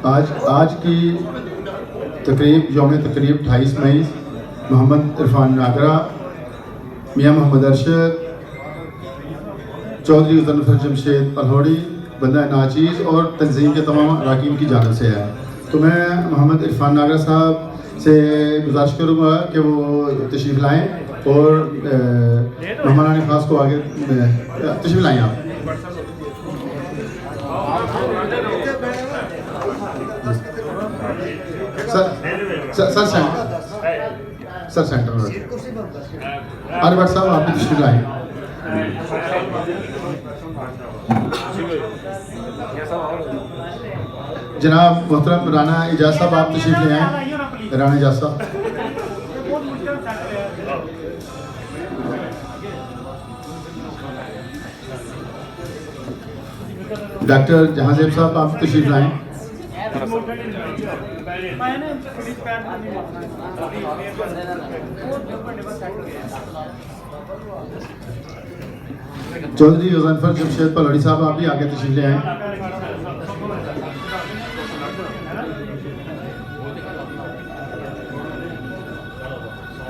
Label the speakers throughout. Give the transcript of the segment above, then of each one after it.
Speaker 1: آج کی یوم تقریب 28 مئی محمد عرفان ناگرہ، میاں محمد ارشد، چودھری غضنفر جمشید پلہوڑی، بندہ ناچیز اور تنظیم کے تمام اراکین کی جانب سے ہے۔ تو میں محمد عرفان ناگرہ صاحب سے گزارش کروں گا کہ وہ تشریف لائیں اور مہمانان خاص کو آگے تشریف لائیں آپ۔ سر سینٹر میں آر بٹ صاحب آپ بھی تشریف لائیں۔ جناب محترم رانا اعجاز صاحب آپ تشریف لے آئیں۔ رانا اعجاز صاحب، ڈاکٹر جہاں زیب صاحب آپ تشریف لائیں۔ چودھری غضنفر جمشید پلہوڑی صاحب آپ بھی آگے تشریف لے آئیں۔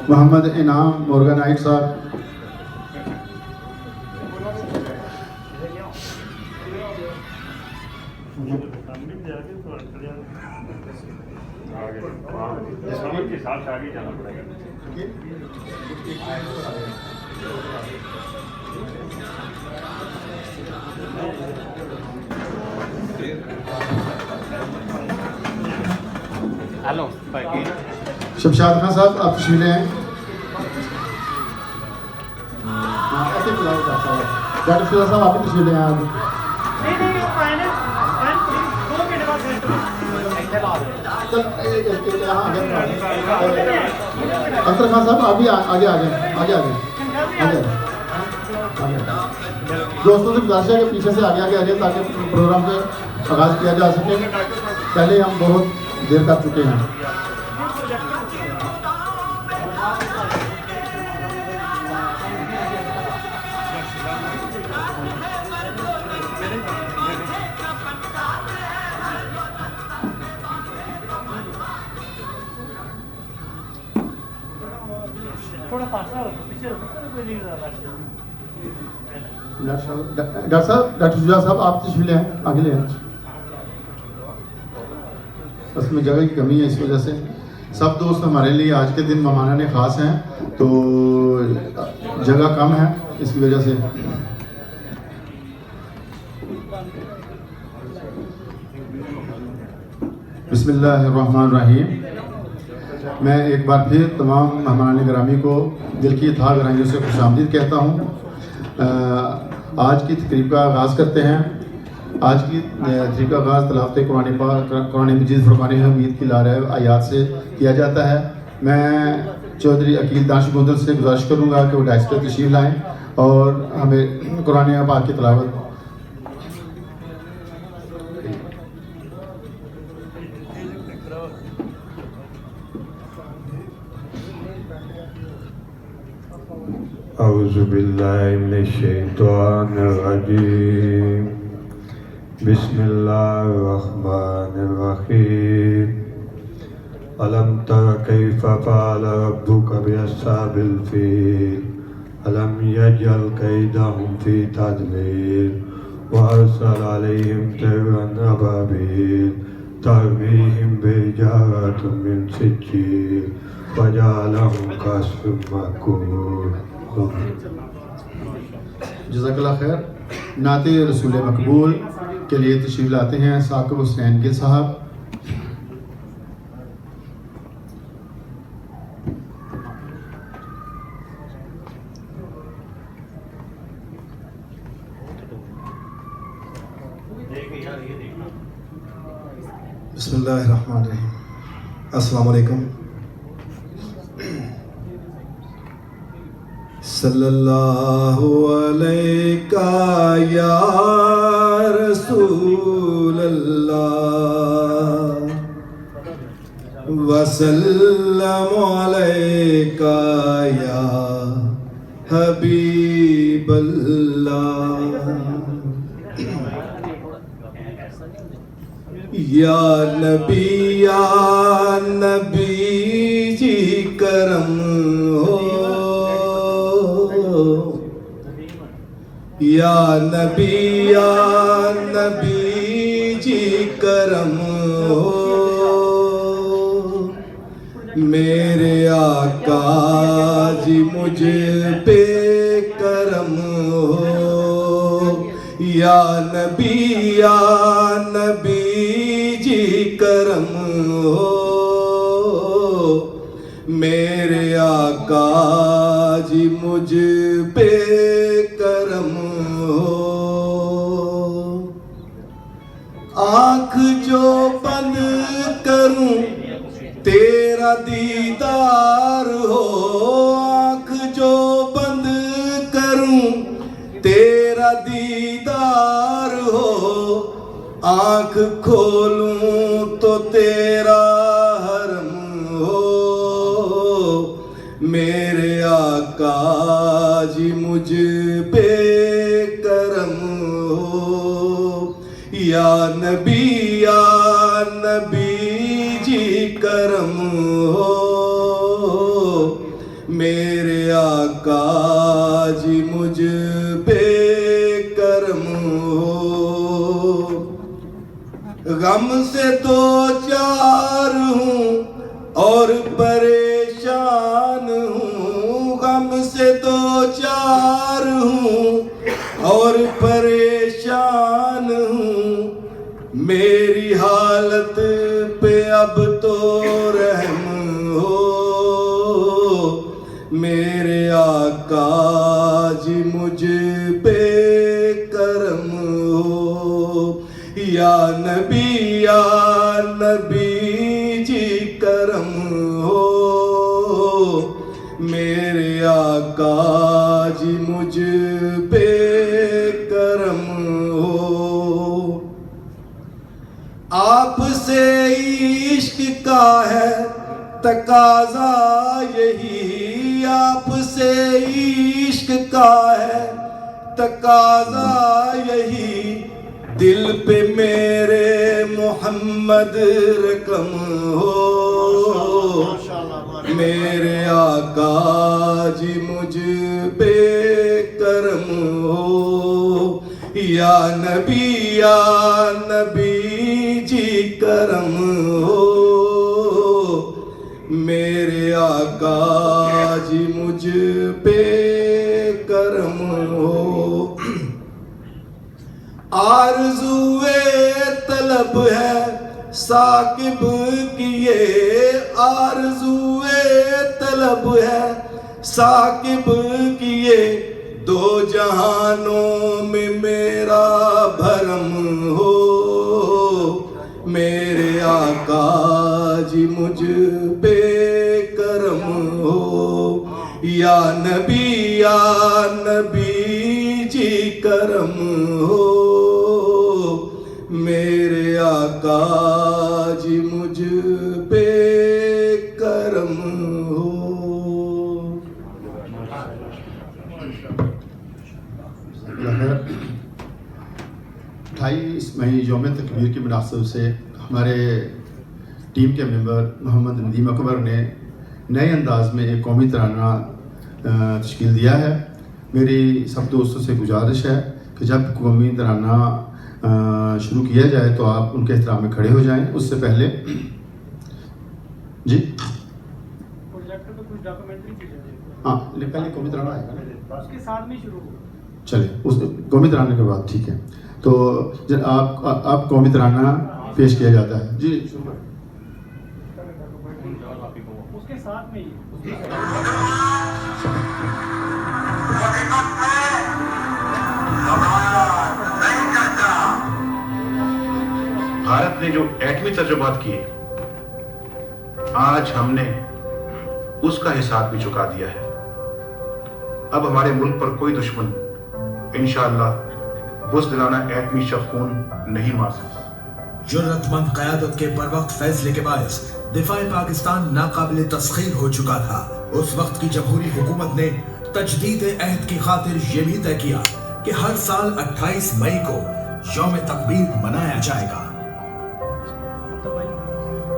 Speaker 1: محمد انعام مورگا نائٹ صاحب، شمشاد خان صاحب آپ تشریف لے آئیں۔ ڈاکٹر فضا صاحب آپ بھی تشریف لے آئیں۔ اختر خان صاحب آپ بھی آگے آ جائیں، آگے آ جائیں، آگے دوستوں سے گزارش ہے کہ پیچھے سے آگے آگے آ جائیں تاکہ پروگرام کا آغاز کیا جا سکے۔ پہلے ہم بہت دیر کر چکے ہیں۔ ڈاکٹر شجاع صاحب آپ تشریف لے آئیں، آگے لے آئیں۔ اس میں جگہ کی کمی ہے، اس وجہ سے سب دوست ہمارے لیے آج کے دن مہمانان خاص ہیں تو جگہ کم ہے، اس کی وجہ سے بسم اللہ الرحمن الرحیم۔ میں ایک بار پھر تمام مہمانان گرامی کو دل کی تہہ گہرائیوں سے خوش آمدید کہتا ہوں۔ آج کی تقریب کا آغاز کرتے ہیں۔ آج کی تقریب کا آغاز تلاوت قرآن مجید فرقان حمید کی لارب آیات سے کیا جاتا ہے۔ میں چودھری عقیل دانش گوندل سے گزارش کروں گا کہ وہ ڈائس پہ تشریف لائیں اور ہمیں قرآن پاک کی تلاوت
Speaker 2: اعوذ باللہ من الشیطان الرجیم، بسم اللہ الرحمن الرحیم۔ الم تر کیف فعل ربک باصحاب الفیل الم یجعل کیدہم فی تضلیل وارسل علیہم طیرا ابابیل ترمیہم بحجارۃ من سجیل فجعلہم کعصف مأکول۔
Speaker 1: جزاک اللہ خیر۔ نعت رسول مقبول کے لیے تشریف لاتے ہیں ثاقب حسین گل صاحب۔
Speaker 3: بسم اللہ الرحمن الرحیم۔ السلام علیکم۔ صلی اللہ علیہ یا رسول اللہ وسلم علیہ یا حبیب اللہ۔ یا نبی جی کرم ہو، یا نبی جی کرم ہو، میرے آقا جی مجھ پہ کرم ہو، یا نبی جی کرم ہو، میرے آقا جی مجھ پہ کرم ہو، آنکھ جو بند کروں تیرا دیدار ہو، آنکھ جو بند کروں تیرا دیدار ہو، آنکھ کھولوں تو تیرا حرم ہو، میرے آقا جی مجھ پہ کرم ہو، یا نبی جی کرم ہو، میرے آقا جی مجھ پہ کرم ہو، غم سے دو چار ہوں اور پریشان ہوں، غم سے دو چار ہوں اور پریشان ہوں، میری حالت پہ اب تو رحم ہو، میرے آقا جی مجھ پہ کرم ہو، یا نبی جی کرم ہو، میرے آقا جی مجھ پہ کرم ہو، آپ سے عشق کا ہے تقاضا یہی، آپ سے عشق کا ہے تقاضا یہی، دل پہ میرے محمد رقم ہو، میرے آقا جی مجھ پہ کرم ہو، یا نبی جی کرم ہو، میرے آقا جی مجھ پہ کرم ہو، آرزوئے طلب ہے ثاقب کی یہ، آرزوئے طلب ہے ثاقب کی یہ، دو جہانوں میں میرا بھرم ہو، میرے آقا جی مجھ پہ کرم ہو، یا نبی جی کرم ہو، میرے آقا جی مجھ پہ کرم ہو۔
Speaker 1: 28 مئی یوم تکبیر کی مناسبت سے ہمارے ٹیم کے ممبر محمد ندیم اکبر نے نئے انداز میں ایک قومی ترانہ تشکیل دیا ہے۔ میری سب دوستوں سے گزارش ہے کہ جب قومی ترانہ شروع کیا جائے تو آپ ان کے احترام میں کھڑے ہو جائیں۔ اس سے پہلے جی ہاں پہلے قومی ترانہ آئے گا،
Speaker 4: اس کے ساتھ میں شروع ہو،
Speaker 1: چلے اس قومی ترانہ کے بعد ٹھیک ہے، تو آپ قومی ترانہ پیش کیا جاتا ہے جی
Speaker 4: اس کے ساتھ میں ہی
Speaker 5: بھارت نے جو ایٹمی تجربات کیے، آج ہم نے اس کا حساب بھی چکا دیا ہے۔ اب ہمارے ملک پر کوئی دشمن انشاءاللہ بزدلانہ ایٹمی شبخون نہیں مار سکتا۔
Speaker 6: جرأت مند قیادت کے بروقت فیصلے کے باعث دفاع پاکستان ناقابل تسخیر ہو چکا تھا۔ اس وقت کی جمہوری حکومت نے تجدید عہد کی خاطر یہ بھی طے کیا کہ ہر سال 28 مئی کو یوم تکبیر منایا جائے گا۔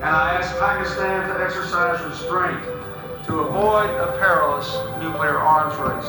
Speaker 7: And I ask Pakistan to exercise restraint to avoid a perilous nuclear arms race.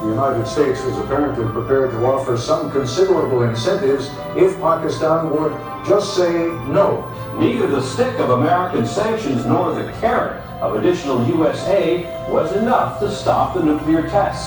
Speaker 8: The United States was apparently prepared to offer some considerable incentives if Pakistan would just say no.
Speaker 9: Neither the stick of American sanctions nor the carrot of additional US aid was enough to stop the nuclear tests.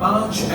Speaker 6: 5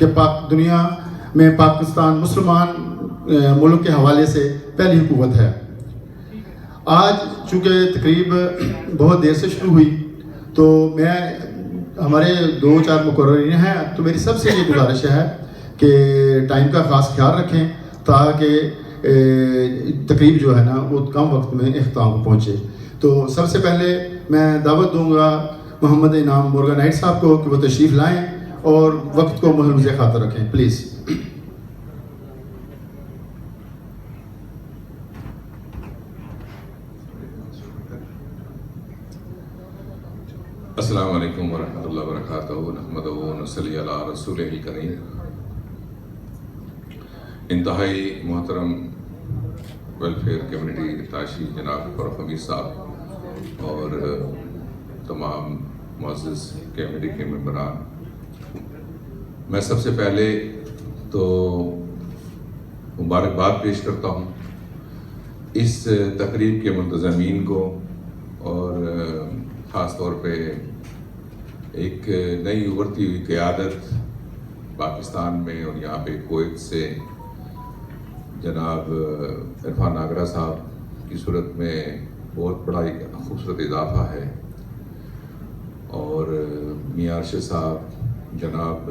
Speaker 1: کہ دنیا میں پاکستان مسلمان ملک کے حوالے سے پہلی قوت ہے۔ آج چونکہ تقریب بہت دیر سے شروع ہوئی تو میں ہمارے 2-4 مقررین ہیں، تو میری سب سے یہ گزارش ہے کہ ٹائم کا خاص خیال رکھیں تاکہ تقریب جو ہے نا وہ کم وقت میں اختتام کو پہنچے۔ تو سب سے پہلے میں دعوت دوں گا محمد انعام مورگا نائٹ صاحب کو کہ وہ تشریف لائیں اور وقت کو ملحوظ خاطر رکھیں، پلیز۔
Speaker 10: السلام علیکم ورحمۃ اللہ وبرکاتہ، نحمدہ و نصلی علی رسولہ الکریم۔ انتہائی محترم ویلفیئر کمیونٹی تاشی جناب فاروق امیر صاحب اور تمام معزز کمیٹی کے ممبران، میں سب سے پہلے تو مبارکباد پیش کرتا ہوں اس تقریب کے منتظمین کو، اور خاص طور پہ ایک نئی ابھرتی ہوئی قیادت پاکستان میں اور یہاں پہ کویت سے جناب عرفان ناگرہ صاحب کی صورت میں بہت بڑا ایک خوبصورت اضافہ ہے، اور میاں ارشد صاحب، جناب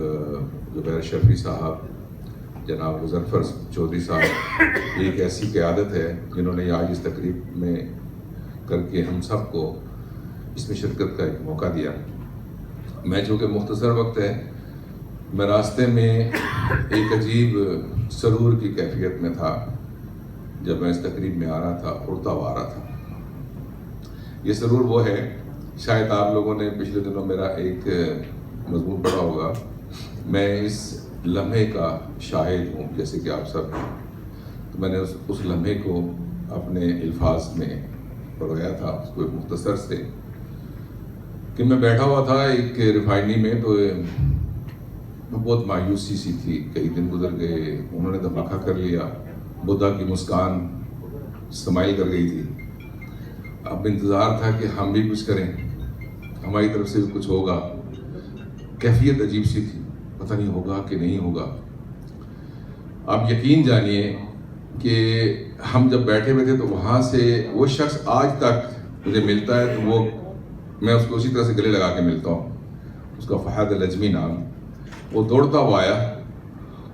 Speaker 10: زبیر شفیع صاحب، جناب مظفر چودھری صاحب، ایک ایسی قیادت ہے جنہوں نے آج اس تقریب میں کر کے ہم سب کو اس میں شرکت کا ایک موقع دیا۔ میں چونکہ مختصر وقت ہے، میں راستے میں ایک عجیب سرور کی کیفیت میں تھا جب میں اس تقریب میں آ رہا تھا، اڑتا ہوا آ رہا تھا۔ یہ سرور وہ ہے، شاید آپ لوگوں نے پچھلے دنوں میرا ایک مضمون پڑھا ہوگا، میں اس لمحے کا شاہد ہوں، جیسے کہ آپ سب ہیں، تو میں نے اس لمحے کو اپنے الفاظ میں پڑھایا تھا، اس کو ایک مختصر سے، کہ میں بیٹھا ہوا تھا ایک ریفائنری میں، تو بہت مایوسی سی تھی، کئی دن گزر گئے، انہوں نے دھماکہ کر لیا، بدھا کی مسکان سمائل کر گئی تھی، اب انتظار تھا کہ ہم بھی کچھ کریں، ہماری طرف سے بھی کچھ ہوگا، کیفیت عجیب سی تھی، پتہ نہیں ہوگا کہ نہیں ہوگا۔ آپ یقین جانیے کہ ہم جب بیٹھے ہوئے تھے تو وہاں سے وہ شخص آج تک مجھے ملتا ہے تو وہ میں اس کو اسی طرح سے گلے لگا کے ملتا ہوں، اس کا فہد العجمی نام، وہ دوڑتا ہوا آیا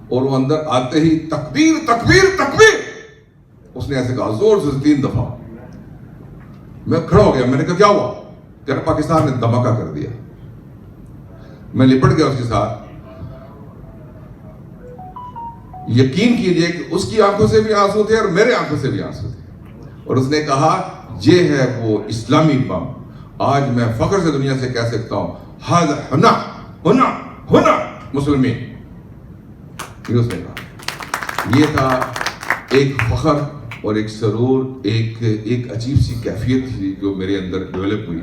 Speaker 10: اور وہ اندر آتے ہی تکبیر تکبیر تکبیر اس نے ایسے کہا زور سے 3 دفعہ۔ میں کھڑا ہو گیا، میں نے کہا کیا ہوا؟ کہہ رہا پاکستان نے دھماکہ کر دیا۔ میں لپٹ گیا اس کے ساتھ، یقین کیجئے کہ اس کی آنکھوں سے بھی آنسو تھے اور میرے آنکھوں سے بھی آنسو تھے، اور اس نے کہا یہ ہے وہ اسلامی بم، آج میں فخر سے دنیا سے کہہ سکتا ہوں ہذا ہنا ہنا ہنا مسلمین۔ یہ اس نے کہا، یہ تھا ایک فخر اور ایک سرور، ایک عجیب سی کیفیت تھی جو میرے اندر ڈیولپ ہوئی،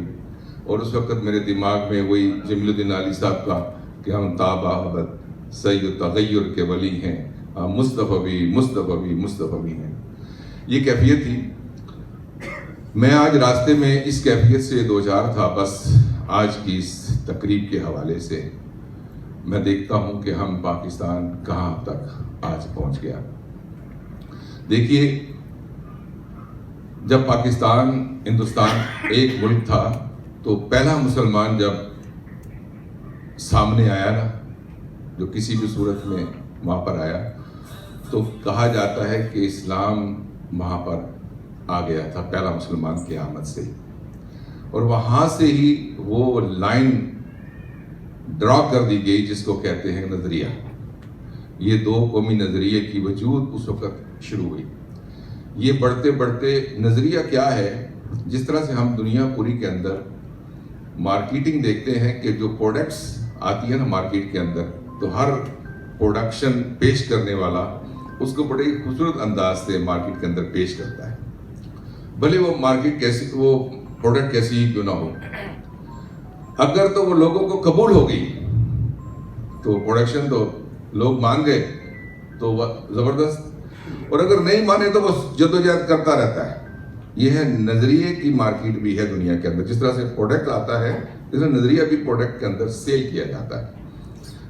Speaker 10: اور اس وقت میرے دماغ میں وہی جمیل الدین علی صاحب کا کہ ہم تابہ ابد سید تغیر کے ولی ہیں، ہم مصطفی بھی ہیں، یہ کیفیت تھی۔ میں آج راستے میں اس کیفیت سے دوچار تھا، بس آج کی اس تقریب کے حوالے سے میں دیکھتا ہوں کہ ہم پاکستان کہاں تک آج پہنچ گیا۔ دیکھیے، جب پاکستان ہندوستان ایک ملک تھا تو پہلا مسلمان جب سامنے آیا نا، جو کسی بھی صورت میں وہاں پر آیا، تو کہا جاتا ہے کہ اسلام وہاں پر آ گیا تھا پہلا مسلمان کی آمد سے، اور وہاں سے ہی وہ لائن ڈرا کر دی گئی جس کو کہتے ہیں نظریہ۔ یہ 2 قومی نظریے کی وجود اس وقت شروع ہوئی۔ یہ بڑھتے بڑھتے نظریہ کیا ہے، جس طرح سے ہم دنیا پوری کے اندر مارکیٹنگ دیکھتے ہیں کہ جو پروڈکٹس آتی ہے نا مارکیٹ کے اندر، تو ہر پروڈکشن پیش کرنے والا اس کو بڑے خوبصورت انداز سے مارکیٹ کے اندر پیش کرتا ہے، بھلے وہ مارکیٹ کیسی، وہ پروڈکٹ کیسی ہی کیوں نہ ہو۔ اگر تو وہ لوگوں کو قبول ہو گئی تو پروڈکشن تو لوگ مان گئے تو وہ زبردست، اور اگر نہیں مانے تو وہ جدوجہد کرتا رہتا ہے۔ یہ ہے نظریے کی مارکیٹ بھی ہے دنیا کے اندر، جس طرح سے پروڈکٹ آتا ہے اس طرح نظریہ بھی پروڈکٹ کے اندر سیل کیا جاتا ہے۔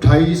Speaker 1: 28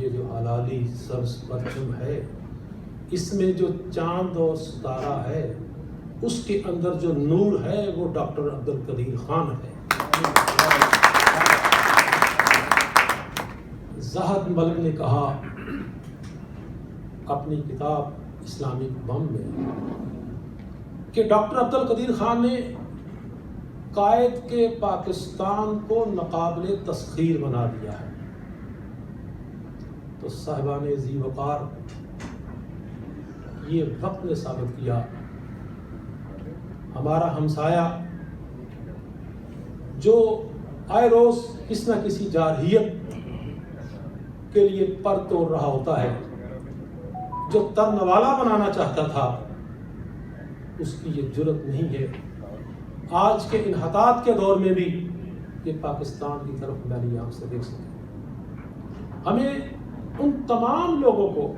Speaker 11: یہ جو حلالی سبز پرچم ہے، اس میں جو چاند اور ستارہ ہے، اس کے اندر جو نور ہے وہ ڈاکٹر عبدالقدیر خان ہے۔ زاہد ملک نے کہا اپنی کتاب اسلامک بم میں کہ ڈاکٹر عبدالقدیر خان نے قائد کے پاکستان کو ناقابل تسخیر بنا دیا ہے۔ تو صاحبان ذی وقار، یہ وقت نے ثابت کیا ہمارا ہمسایہ جو آئے روز کس نہ کسی جارحیت کے لیے پر توڑ رہا ہوتا ہے، جو ترنوالا بنانا چاہتا تھا، اس کی یہ جرت نہیں ہے آج کے انحطاط کے دور میں بھی کہ پاکستان کی طرف میلی آنکھ سے دیکھ سکے۔ ہمیں ان تمام لوگوں کو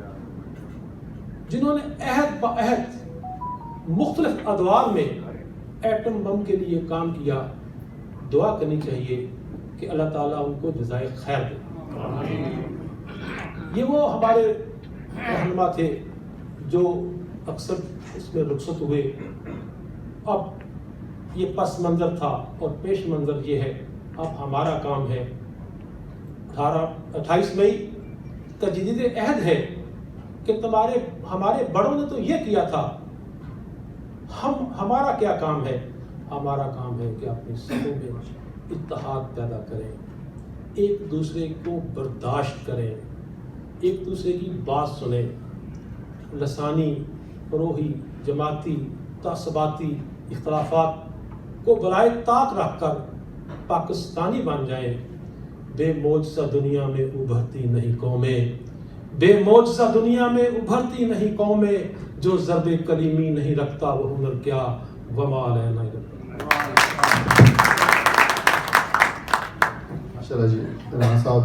Speaker 11: جنہوں نے عہد بعہد مختلف ادوار میں ایٹم بم کے لیے کام کیا، دعا کرنی چاہیے کہ اللہ تعالیٰ ان کو جزائے خیر دے۔ یہ وہ ہمارے رہنما تھے جو اکثر اس میں رخصت ہوئے۔ اب یہ پس منظر تھا اور پیش منظر یہ ہے، اب ہمارا کام ہے 28 مئی تجدید عہد ہے کہ ہمارے بڑوں نے تو یہ کیا تھا، ہمارا کیا کام ہے؟ ہمارا کام ہے کہ اپنی صفوں میں اتحاد پیدا کریں، ایک دوسرے کو برداشت کریں، ایک دوسرے کی بات سنیں، لسانی، فروحی، جماعتی، تعصباتی اختلافات کو بالائے طاق رکھ کر پاکستانی بن جائیں۔ بے معجزہ دنیا میں ابھرتی نہیں قومیں، بے معجزہ دنیا میں ابھرتی نہیں قومیں، جو ضرب کلیمی نہیں رکھتا وہ ہنر کیا وما علینا الا البلاغ۔
Speaker 1: ماشاءاللہ جی، رانا صاحب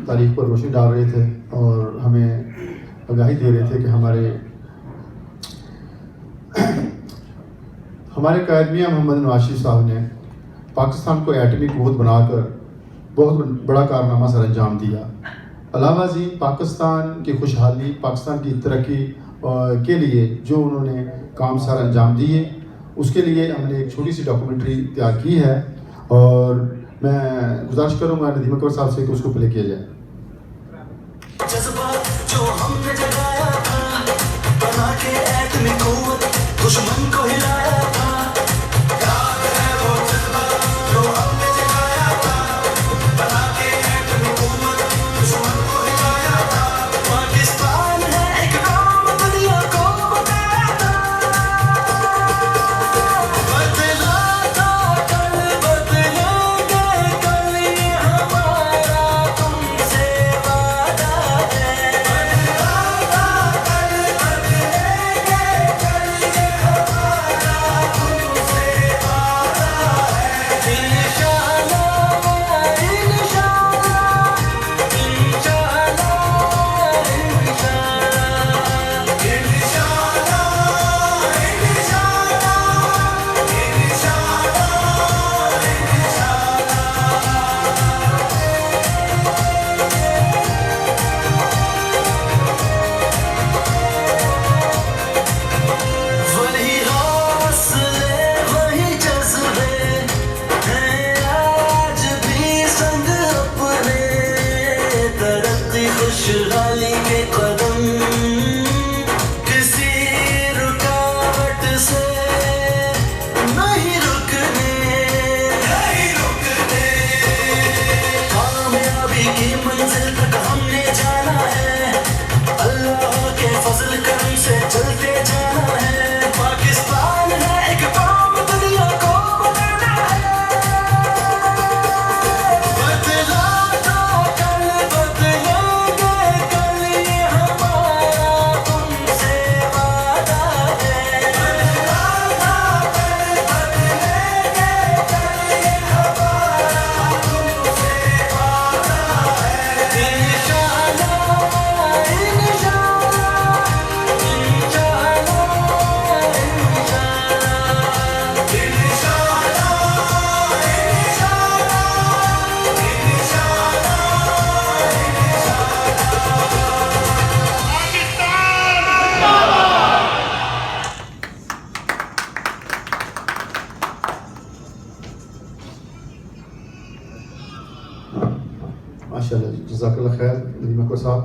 Speaker 1: تاریخ پر روشنی ڈال رہے تھے اور ہمیں آگاہی دے رہے تھے کہ ہمارے قائد میاں محمد نواز شریف صاحب نے پاکستان کو ایٹمی قوت بنا کر بہت بڑا کارنامہ سر انجام دیا۔ علاوہ ازیں پاکستان کی خوشحالی، پاکستان کی ترقی کے لیے جو انہوں نے کام سر انجام دیے، اس کے لیے ہم نے ایک چھوٹی سی ڈاکومنٹری تیار کی ہے اور میں گزارش کروں گا ندیم اکبر صاحب سے کہ اس کو پلے کیا جائے۔
Speaker 12: جذبات جو ہم نے جگایا تھا، بنا کے ایٹمی قوت دشمن کو ہلایا تھا، یاد ہے وہ جذبات جو ہم نے جگایا تھا، بنا کے ایٹمی قوت دشمن کو ہلایا تھا۔ پاکستان ہے ایک نام دنیا کو بتایا تھا، بدلا تھا کل بدلیں گے کل، یہ ہمارا تم سے وعدہ ہے۔ بدلا تھا کل بدلیں گے کل، یہ ہمارا تم سے وعدہ ہے۔ انشاءاللہ انشاءاللہ انشاءاللہ وہی حوصلے وہی جذبے ہیں آج بھی سنگ اپنے، ترقی خوشحالی کے قدم کسی رکاوٹ سے نہیں رکنے، کامیابی کی منزل تک ہم نے جانا ہے، اللہ کے فضل کرم سے چلتے جانا ہے۔ پاکستان ہے ایک قوم دنیا کو بنانا ہے، بدلا تھا کل بدلیں گے کل، یہ ہمارا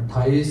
Speaker 13: 28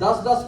Speaker 13: 10-10,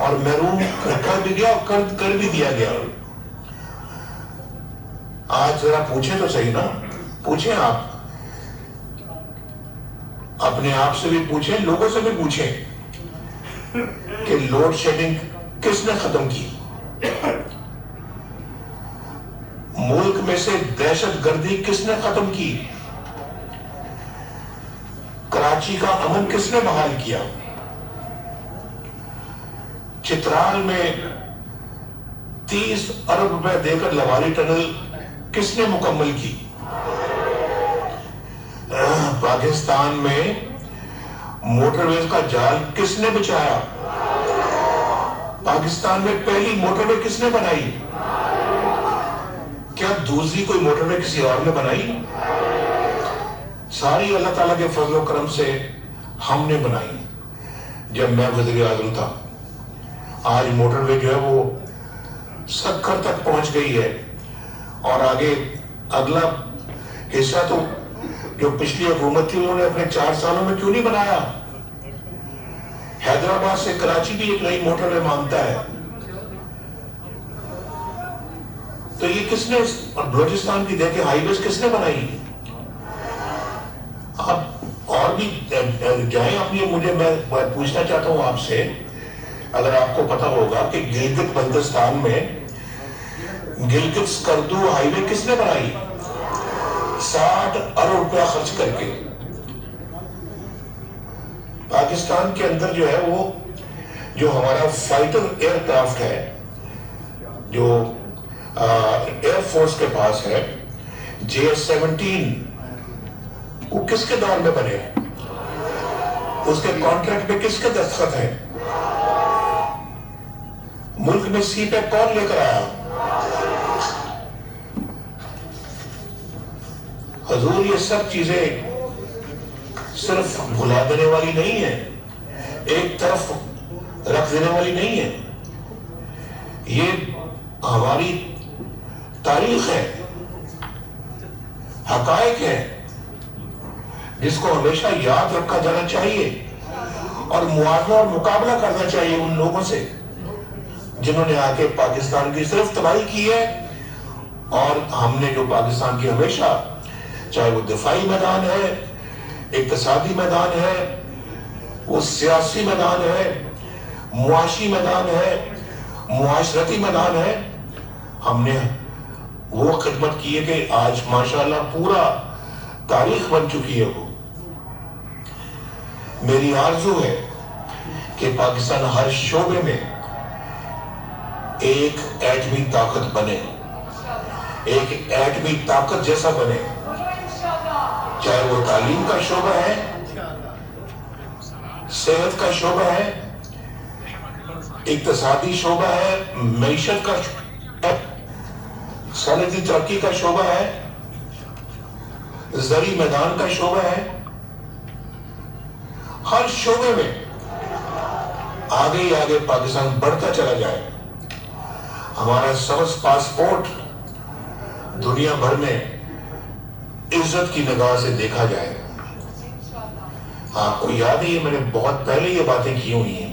Speaker 5: اور محروم رکھا بھی گیا اور کر بھی دیا گیا. آج ذرا پوچھیں تو صحیح نا, پوچھیں آپ اپنے آپ سے بھی پوچھیں, لوگوں سے بھی پوچھیں کہ لوڈ شیڈنگ کس نے ختم کی, ملک میں سے دہشت گردی کس نے ختم کی, کراچی کا امن کس نے بحال کیا, چترال میں 30 ارب روپے دے کر لواری ٹنل کس نے مکمل کی, پاکستان میں موٹر ویز کا جال کس نے بچایا, پاکستان میں پہلی موٹر وے کس نے بنائی, کیا دوسری کوئی موٹر وے کسی اور نے بنائی, ساری اللہ تعالیٰ کے فضل و کرم سے ہم نے بنائی جب میں وزیر اعظم تھا. آج موٹر وے جو ہے وہ سکھر تک پہنچ گئی ہے, اور آگے اگلا حصہ تو جو پچھلی حکومت تھی انہوں نے اپنے 4 سالوں میں کیوں نہیں بنایا. حیدرآباد سے کراچی بھی ایک نئی موٹر وے مانگتا ہے, تو یہ کس نے, بلوچستان کی دیکھیں ہائی ویز کس نے بنائی. آپ اور بھی جائیں اپنی, مجھے میں پوچھنا چاہتا ہوں آپ سے, اگر آپ کو پتا ہوگا کہ گلگت بلتستان میں گلگت سکردو ہائی وے کس نے بنائی, 60 ارب روپیہ خرچ کر کے. پاکستان کے اندر جو ہے وہ جو ہمارا فائٹر ایئر کرافٹ ہے جو ایئر فورس کے پاس ہے, JS-17, وہ کس کے دور میں بنے, اس کے کانٹریکٹ پہ کس کے دستخط ہیں, ملک میں سی پیک کون لے کر آیا. حضور یہ سب چیزیں صرف بھلا دینے والی نہیں ہیں, ایک طرف رکھ دینے والی نہیں ہے, یہ ہماری تاریخ ہے, حقائق ہے جس کو ہمیشہ یاد رکھا جانا چاہیے, اور موازنہ اور مقابلہ کرنا چاہیے ان لوگوں سے جنہوں نے آ کے پاکستان کی صرف تباہی کی ہے, اور ہم نے جو پاکستان کی ہمیشہ, چاہے وہ دفاعی میدان ہے, اقتصادی میدان ہے, وہ سیاسی میدان ہے, معاشی میدان ہے, معاشرتی میدان ہے, ہم نے وہ خدمت کی ہے کہ آج ماشاءاللہ پورا تاریخ بن چکی ہے. وہ میری آرزو ہے کہ پاکستان ہر شعبے میں ایک ایٹمی طاقت بنے, ایک ایٹمی طاقت جیسا بنے, چاہے وہ تعلیم کا شعبہ ہے, صحت کا شعبہ ہے, اقتصادی شعبہ ہے, معیشت کا شعبہ ہے, صنعتی ترقی کا شعبہ ہے, زرعی میدان کا شعبہ ہے. ہر شعبے میں آگے ہی آگے پاکستان بڑھتا چلا جائے. ہمارا سبز پاسپورٹ دنیا بھر میں عزت کی نگاہ سے دیکھا جائے. آپ کو یاد ہے میں نے بہت پہلے یہ باتیں کی ہوئی ہیں.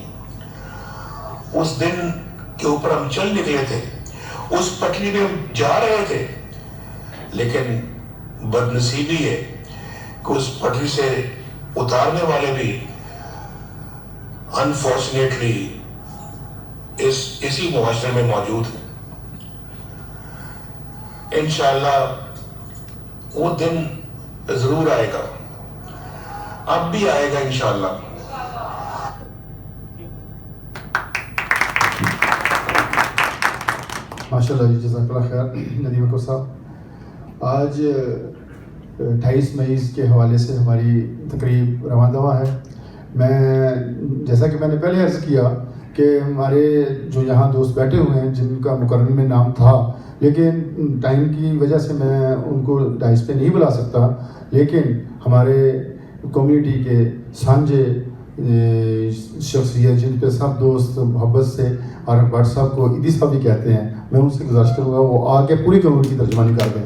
Speaker 5: اس دن کے اوپر ہم چل نکلے تھے, اس پٹری میں ہم جا رہے تھے, لیکن بدنصیبی ہے کہ اس پٹری سے اتارنے والے بھی انفارچونیٹلی اسی معاشرے میں موجود ہیں. انشاءاللہ وہ دن ضرور آئے گا, اب بھی آئے گا انشاءاللہ.
Speaker 1: ماشاءاللہ جی, جزاک اللہ خیر ندیم اکبر صاحب. آج 28 مئی کے حوالے سے ہماری تقریب رواں دواں ہے. میں جیسا کہ میں نے پہلے عرض کیا کہ ہمارے جو یہاں دوست بیٹھے ہوئے ہیں جن کا مقرر میں نام تھا, لیکن ٹائم کی وجہ سے میں ان کو ڈائس پہ نہیں بلا سکتا, لیکن ہمارے کمیونٹی کے سانجے شخصیت جن پہ سب دوست محبت سے اور بٹ صاحب کو عیدی صاحب بھی کہتے ہیں, میں ان سے گزارش کروں گا وہ آ کے پوری کمیونٹی کی ترجمانی کر دیں.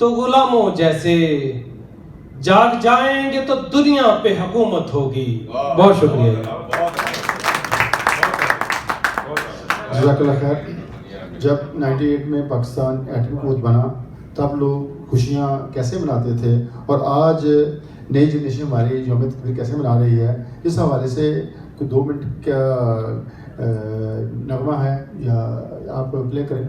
Speaker 14: تو غلاموں جیسے، جاگ جائیں گے تو دنیا پہ حکومت ہوگی. بہت شکریہ.
Speaker 1: جزاک اللہ خیر. جب 98 میں پاکستان ایٹمی قوت بنا تب لوگ خوشیاں کیسے مناتے تھے اور آج نئی جنریشن ہماری یوم تقریر کیسے منا رہی ہے، اس حوالے سے کوئی 2 منٹ کا نغمہ ہے یا آپ پلے کریں.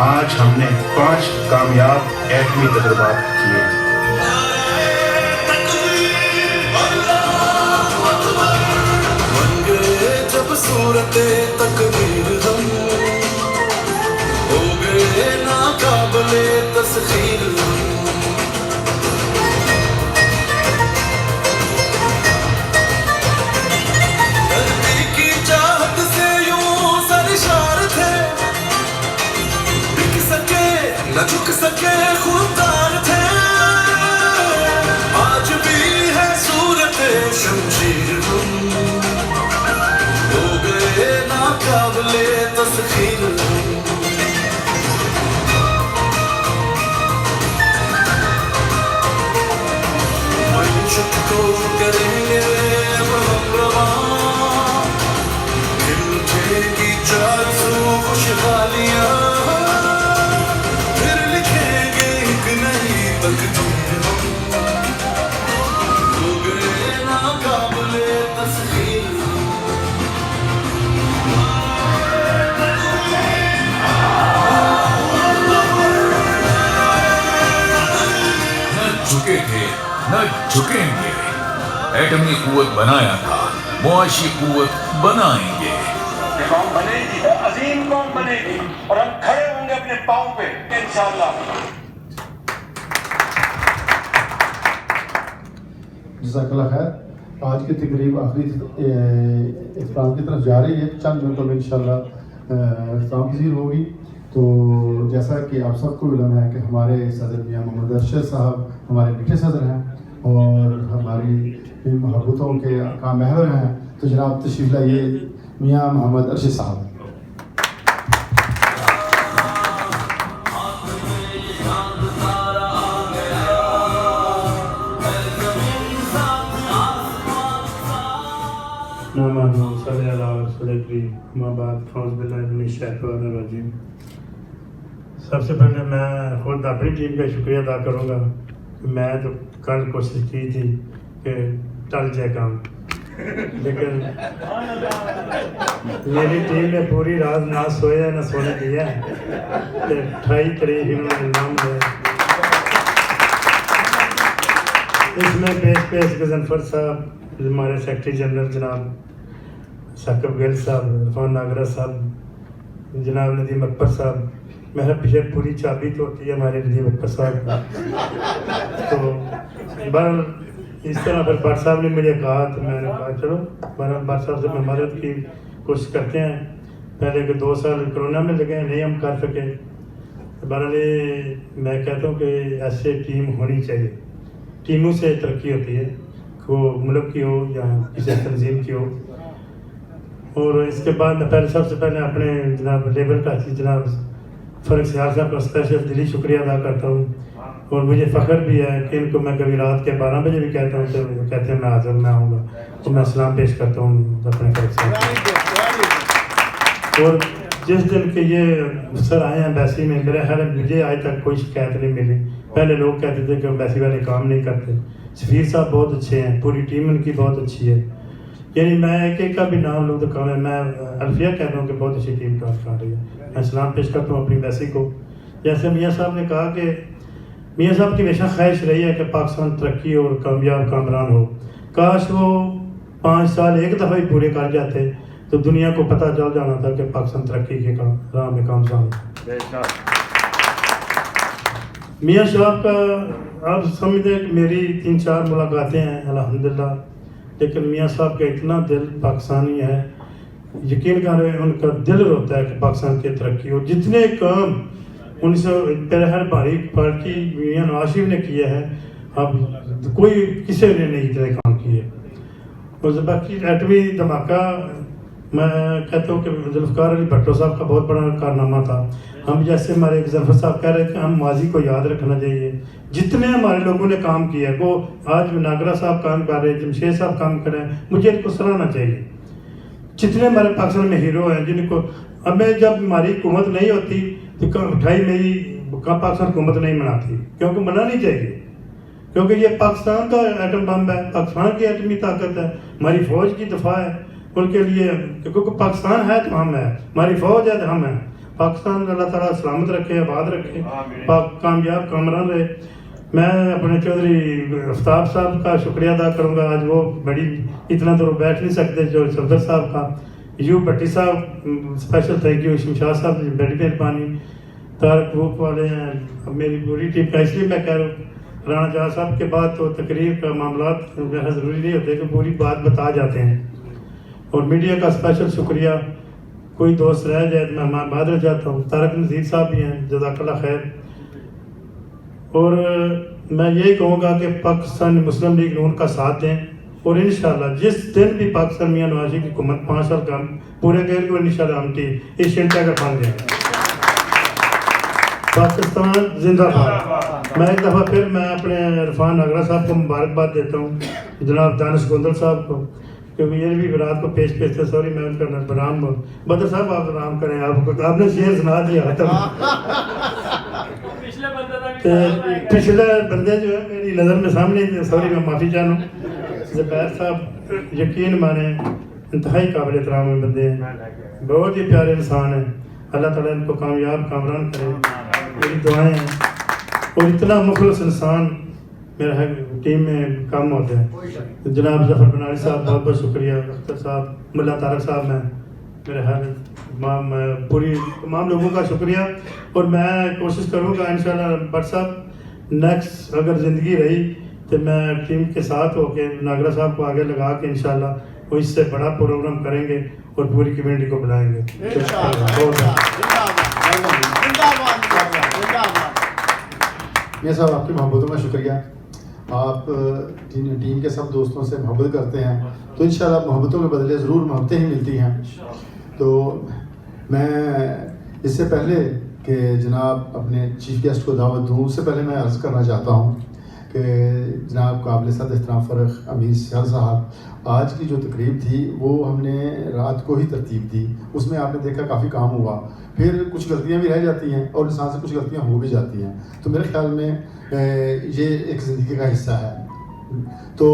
Speaker 5: آج ہم نے 5 کامیاب ایٹمی تجربات کیے.
Speaker 12: بن گئے جب صورت تقدیر ہم، ہو گئے ناقابل تسخیر ہم. دھرتی کی چاہت سے یوں سرشار تھے، نہ جھک سکے خوددار تھے. آج بھی ہے صورت شمشیر ہم، ہو گئے ناقابل تسخیر ہم. معیشت کو کریں گے ہم رواں، پھر اٹھے گی 400 خوشحالیاں.
Speaker 15: جھکے تھے نہ جھکیں گے، ایٹمی قوت بنایا تھا، معاشی قوت بنائیں گے.
Speaker 16: یہ قوم بنے گی، عظیم قوم بنے گی اور ہم کھڑے ہوں گے اپنے پاؤں پہ انشاءاللہ.
Speaker 1: جزاک اللہ خیر. آج کی تقریب آخری اختتام کی طرف جا رہی ہے. چند منٹوں میں انشاءاللہ اختتام پذیر ہوگی. تو جیسا کہ آپ سب کو علم ہے کہ ہمارے صدر میاں محمد ارشد صاحب ہمارے میٹھے صدر ہیں اور ہماری محبتوں کے کام محور ہیں. تو جناب تشریف لائیے میاں محمد ارشد صاحب.
Speaker 17: صلی اللہ علیہ وسلم. اما بعد اعوذ باللہ من الشیطان الرجیم. سب سے پہلے میں خود اپنی ٹیم کا شکریہ ادا کروں گا کہ میں تو کل کوشش کی تھی کہ ٹل جائے کام، لیکن میری ٹیم نے پوری رات نہ سویا نہ سونے دیا کہ 28 تاریخ انہوں نے نام دیا. اس میں پیش غضنفر صاحب، ہمارے سیکرٹری جنرل جناب ثاقب گل صاحب، عرفان ناگرہ صاحب، جناب ندیم اکبر صاحب. میرا پیچھے پوری چابی تو ہوتی ہے ہمارے ندیم اکبر صاحب. تو بہرحال اس طرح پھر بٹ صاحب نے مجھے کہا تو میں نے کہا چلو بہرحال بٹ صاحب سے میں مدد کی کوشش کرتے ہیں. پہلے کہ 2 سال کرونا میں لگے نہیں ہم کر سکے. بہرحال میں کہتا ہوں کہ ایسے ٹیم ہونی چاہیے. ٹیموں سے ترقی ہوتی ہے، وہ ملک کی ہو یا کسی تنظیم کی ہو. اور اس کے بعد میں سب سے پہلے اپنے جناب لیبر کا جناب فرق سیال صاحب کا اسپیشل دلی شکریہ ادا کرتا ہوں. اور مجھے فخر بھی ہے کہ ان کو میں کبھی رات کے 12 بجے بھی کہتا ہوں تو وہ کہتے ہیں میں حاضر میں آؤں گا. تو میں سلام پیش کرتا ہوں اپنے فرق صاحب. اور جس دن کے یہ سر آئے ہیں ایمبیسی میں، میرا خیال ہے مجھے آج تک کوئی شکایت نہیں ملی. پہلے لوگ کہتے تھے کہ ایمبیسی والے کام نہیں کرتے. سفیر صاحب بہت اچھے ہیں، پوری ٹیم ان کی بہت اچھی ہے. یعنی میں ایک کا بھی نام لوں تو کام ہے. میں الفیہ کہتا ہوں کہ بہت اچھی ٹیم کام کر رہی ہے. میں سلام پیش کرتا ہوں اپنی ایمبیسی کو. جیسے میاں صاحب نے کہا کہ میاں صاحب کی ہمیشہ خواہش رہی ہے کہ پاکستان ترقی اور کامیاب کامران ہو. کاش وہ 5 سال ایک دفعہ ہی پورے کر جاتے تو دنیا کو پتہ چل جانا تھا کہ پاکستان ترقی کے راہ میں کامزان ہے. میاں صاحب کا آپ سمجھتے ہیں کہ میری 3-4 ملاقاتیں ہیں الحمدللہ، لیکن میاں صاحب کا اتنا دل پاکستانی ہے. یقین کریں ان کا دل ہوتا ہے کہ پاکستان کی ترقی ہو. جتنے کام پہلے ہر باری پارٹی میاں نواز شریف نے کیا ہے، اب کوئی کسی نے نہیں طرح کام کیے. اور باقی ایٹمی دھماکہ میں کہتا ہوں کہ ذوالفقار علی بھٹو صاحب کا بہت بڑا کارنامہ تھا. ہم جیسے ہمارے ظفر صاحب کہہ رہے تھے ہم ماضی کو یاد رکھنا چاہیے. جتنے ہمارے لوگوں نے کام کیا ہے، وہ آج ناگرہ صاحب کام کر رہے ہیں، جمشید صاحب کام کر رہے ہیں، مجھے ان کو سراہنا چاہیے. جتنے ہمارے پاکستان میں ہیرو ہیں جن کو ہمیں جب ہماری حکومت نہیں ہوتی تو 28 مئی پاکستان حکومت نہیں مناتی، کیونکہ منانی چاہیے، کیونکہ یہ پاکستان کا ایٹم بم ہے، پاکستان کی ایٹمی طاقت ہے، ہماری فوج کی دفاع ہے ان کے لیے، کیونکہ پاکستان ہے تو ہم ہیں، ہماری فوج ہے تو ہم ہیں. پاکستان اللہ تعالیٰ سلامت رکھے، آباد رکھے، کامیاب کامران رہے. میں اپنے چودھری آفتاب صاحب کا شکریہ ادا کروں گا، آج وہ بڑی اتنا دور بیٹھ نہیں سکتے، جو صفدر صاحب کا، یو بھٹی صاحب اسپیشل تھینک یو، شمشاد صاحب بڑی مہربانی، طارق گروپ والے ہیں، میری پوری ٹیم کا. اس لیے میں کہہ رہا ہوں رانا جہاز صاحب کے بعد تو تقریر کا معاملات ضروری نہیں ہوتے کہ پوری بات بتا جاتے ہیں. اور میڈیا کا اسپیشل شکریہ، کوئی دوست رہ جائے تو میں بعد رہ جاتا ہوں. طارق نذیر صاحب بھی ہیں، جزاک اللہ خیر. اور میں یہی کہوں گا کہ پاکستان مسلم لیگ نون کا ساتھ دیں، اور انشاءاللہ جس دن بھی پاکستان میاں نواز شریف کی حکومت 5 سال کا پورے کر کے انشاءاللہ ہم ایشین ٹائگر بن جائیں. پاکستان زندہ باد. میں ایک دفعہ پھر میں اپنے عرفان ناگرہ صاحب کو مبارکباد دیتا ہوں، جناب دانش گوندل صاحب کو، کیونکہ یہ بھی رات کو پیش تھے. سوری میں ان کا برام بدر صاحب آپ آرام کریں، آپ نے شعر سنا دیا پچھلے بندے جو ہے میری نظر میں سامنے تھے. سوری میں معافی چاہوں. زبیر صاحب یقین مانے انتہائی قابل احترام بندے ہیں، بہت ہی پیارے انسان ہیں. اللہ تعالیٰ ان کو کامیاب کامران کرے، میری دعائیں ہیں. اور اتنا مخلص انسان میرا ہے ٹیم میں کام ہوتا ہے. جناب ظفر بناری صاحب بہت بہت شکریہ، اختر صاحب، ملا طارق صاحب، میں میرے ہر پوری تمام لوگوں کا شکریہ. اور میں کوشش کروں گا انشاءاللہ بٹ صاحب نیکسٹ اگر زندگی رہی تو میں ٹیم کے ساتھ ہو کے ناگرہ صاحب کو آگے لگا کے انشاءاللہ وہ اس سے بڑا پروگرام کریں گے اور پوری کمیونٹی کو بلائیں گے.
Speaker 1: یہ صاحب آپ کی محبتوں کا شکریہ. آپ ٹیم کے سب دوستوں سے محبت کرتے ہیں تو انشاءاللہ محبتوں کے بدلے ضرور محبتیں ہی ملتی ہیں. تو میں اس سے پہلے کہ جناب اپنے چیف گیسٹ کو دعوت دوں، اس سے پہلے میں عرض کرنا چاہتا ہوں کہ جناب قابل صد احترام فرخ امیر سیال صاحب، آج کی جو تقریب تھی وہ ہم نے رات کو ہی ترتیب دی. اس میں آپ نے دیکھا کافی کام ہوا، پھر کچھ غلطیاں بھی رہ جاتی ہیں اور انسان سے کچھ غلطیاں ہو بھی جاتی ہیں. تو میرے خیال میں یہ ایک زندگی کا حصہ ہے. تو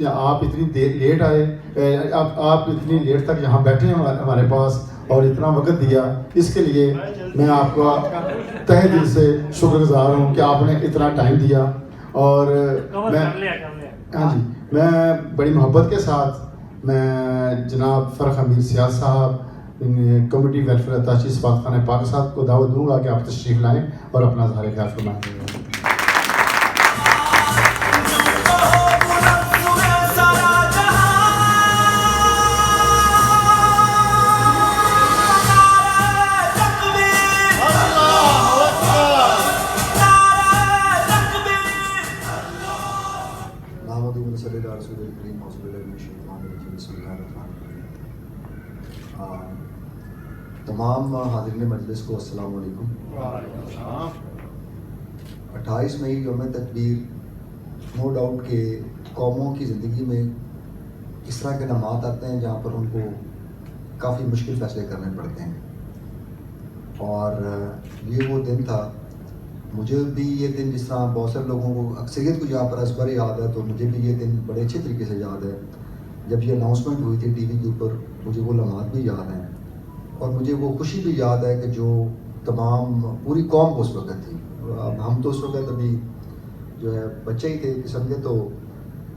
Speaker 1: آپ اتنی دیر لیٹ آئے، آپ اتنی لیٹ تک یہاں بیٹھے ہیں ہمارے پاس اور اتنا وقت دیا، اس کے لیے میں آپ کا تہہ دل سے شکر گزار ہوں کہ آپ نے اتنا ٹائم دیا. اور میں بڑی محبت کے ساتھ میں جناب فرخ امیر سیال صاحب کمیونٹی ویلفیئر اتاچی صفات خانہ پاک صاحب کو دعوت دوں گا کہ آپ تشریف لائیں اور اپنا اظہار خیال فرمائیں.
Speaker 18: تمام حاضرین مجلس کو السلام علیکم. 28 مئی یوم تکبیر نو ڈاؤٹ کہ قوموں کی زندگی میں اس طرح کے لمحات آتے ہیں جہاں پر ان کو کافی مشکل فیصلے کرنے پڑتے ہیں، اور یہ وہ دن تھا. مجھے بھی یہ دن جس طرح بہت سارے لوگوں کو اکثریت کو جہاں پر اس بار یاد ہے، تو مجھے بھی یہ دن بڑے اچھے طریقے سے یاد ہے. جب یہ اناؤنسمنٹ ہوئی تھی ٹی وی کے اوپر، مجھے وہ لمحات بھی یاد ہیں، اور مجھے وہ خوشی بھی یاد ہے کہ جو تمام پوری قوم کو اس وقت تھی. اب ہم تو اس وقت ابھی جو ہے بچے ہی تھے قسم کے، تو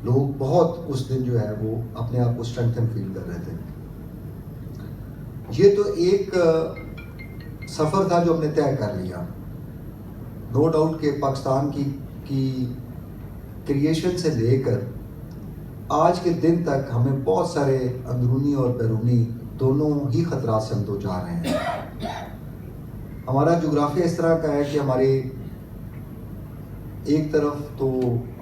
Speaker 18: لوگ بہت اس دن جو ہے وہ اپنے آپ کو اسٹرینتھن فیل کر رہے تھے. یہ تو ایک سفر تھا جو ہم نے طے کر لیا. نو ڈاؤٹ کہ پاکستان کی کریشن سے لے کر آج کے دن تک ہمیں بہت سارے اندرونی اور بیرونی دونوں ہی خطرات سے ہم دو جا رہے ہیں. ہمارا جغرافیہ اس طرح کا ہے کہ ہمارے ایک طرف تو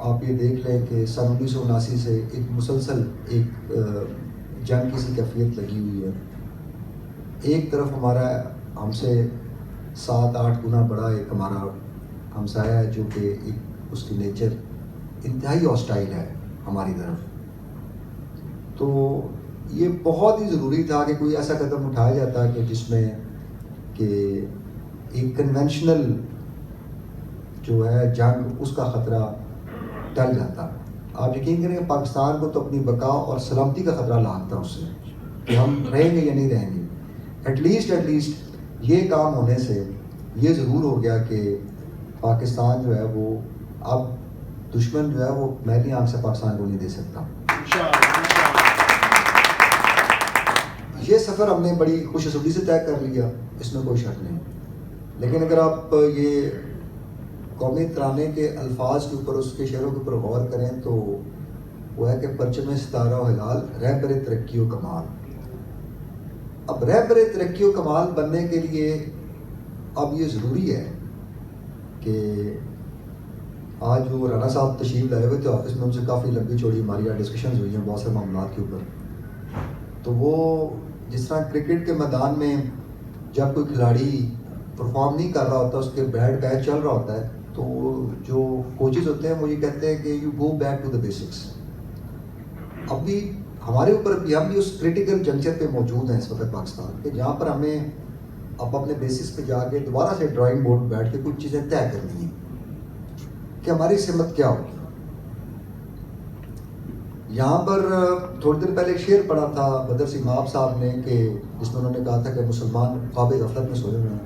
Speaker 18: آپ یہ دیکھ لیں کہ سن 1979 سے ایک مسلسل ایک جنگ کی سی کیفیت لگی ہوئی ہے. ایک طرف ہمارا ہم سے 7-8 گنا بڑا ایک ہمارا ہمسایہ ہے جو کہ ایک اس کی نیچر انتہائی ہاسٹائل ہے ہماری طرف. تو یہ بہت ہی ضروری تھا کہ کوئی ایسا قدم اٹھایا جاتا کہ جس میں کہ ایک کنونشنل جو ہے جنگ اس کا خطرہ ٹل جاتا. آپ یقین کریں کہ پاکستان کو تو اپنی بقا اور سلامتی کا خطرہ لاحق تھا اس سے کہ ہم رہیں گے یا نہیں رہیں گے. ایٹ لیسٹ یہ کام ہونے سے یہ ضرور ہو گیا کہ پاکستان جو ہے وہ اب دشمن جو ہے وہ میلی آنکھ سے پاکستان کو نہیں دے سکتا. یہ سفر ہم نے بڑی خوش اسودی سے طے کر لیا, اس میں کوئی شک نہیں. لیکن اگر آپ یہ قومی ترانے کے الفاظ کے اوپر, اس کے شعروں کے اوپر غور کریں تو وہ ہے کہ پرچم ستارہ و ہلال رہبر ترقی و کمال. اب رہبر ترقی و کمال بننے کے لیے اب یہ ضروری ہے کہ آج وہ رانا صاحب تشریف لائے ہوئے تھے آفس میں, ان سے کافی لمبی چوڑی ہماری ڈسکشنز ہوئی ہیں بہت سے معاملات کے اوپر. تو وہ جس طرح کرکٹ کے میدان میں جب کوئی کھلاڑی پرفارم نہیں کر رہا ہوتا, اس کے بیٹ چل رہا ہوتا ہے, تو جو کوچز ہوتے ہیں وہ یہ کہتے ہیں کہ you go back to the basics. اب بھی ہمارے اوپر بھی ہم بھی اس کریٹیکل جنکچر پہ موجود ہیں اس وقت پاکستان کے, جہاں پر ہمیں اب اپنے بیسس پہ جا کے دوبارہ سے ڈرائنگ بورڈ بیٹھ کے کچھ چیزیں طے کرنی ہیں کہ ہماری سمت کیا ہوگی. یہاں پر تھوڑی دیر پہلے ایک شعر پڑھا تھا بدر سیماب صاحب نے کہ جس میں انہوں نے کہا تھا کہ مسلمان خواب غفلت میں سوئے ہوئے ہیں.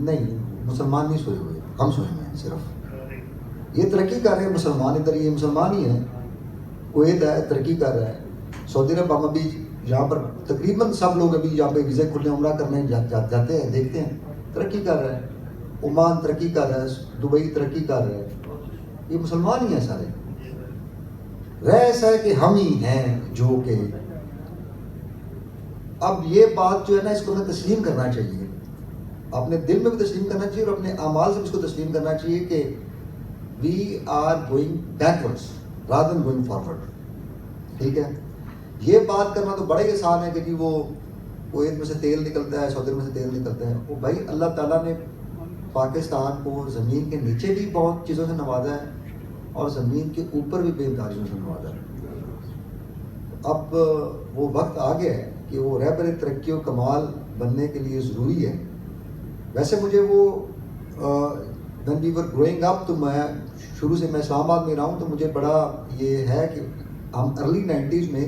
Speaker 18: نہیں, مسلمان نہیں سوئے ہوئے, ہم سوئے ہوئے ہیں. صرف یہ ترقی کر رہے ہیں مسلمان, ادھر یہ مسلمان ہی ہیں. کویت ہے ترقی کر رہا ہے, سعودی عرب ہم ابھی یہاں پر تقریباً سب لوگ ابھی یہاں پہ ویزے کھلے عمرہ کرنے جاتے ہیں, دیکھتے ہیں, ترقی کر رہا ہے. عمان ترقی کر رہا ہے, دبئی ترقی کر رہا ہے. یہ مسلمان ہی ہیں سارے. رہ ایسا ہے کہ ہم ہی ہیں جو کہ اب یہ بات جو ہے نا اس کو ہمیں تسلیم کرنا چاہیے, اپنے دل میں بھی تسلیم کرنا چاہیے اور اپنے اعمال سے بھی اس کو تسلیم کرنا چاہیے کہ we are going backwards rather than going forward. ٹھیک ہے, یہ بات کرنا تو بڑا ہی آسان ہے کہ جی وہ کویت میں سے تیل نکلتا ہے, سعودی میں سے تیل نکلتا ہے. وہ بھائی اللہ تعالیٰ نے پاکستان کو زمین کے نیچے بھی بہت چیزوں سے نوازا ہے اور زمین کے اوپر بھی بے انتہا سے نوازا ہے. اب وہ وقت آ گیا ہے کہ وہ رہبر ترقی و کمال بننے کے لیے ضروری ہے. ویسے مجھے وہ when we were growing up تو میں شروع سے میں اسلام آباد میں رہا ہوں, تو مجھے بڑا یہ ہے کہ ہم ارلی 90s میں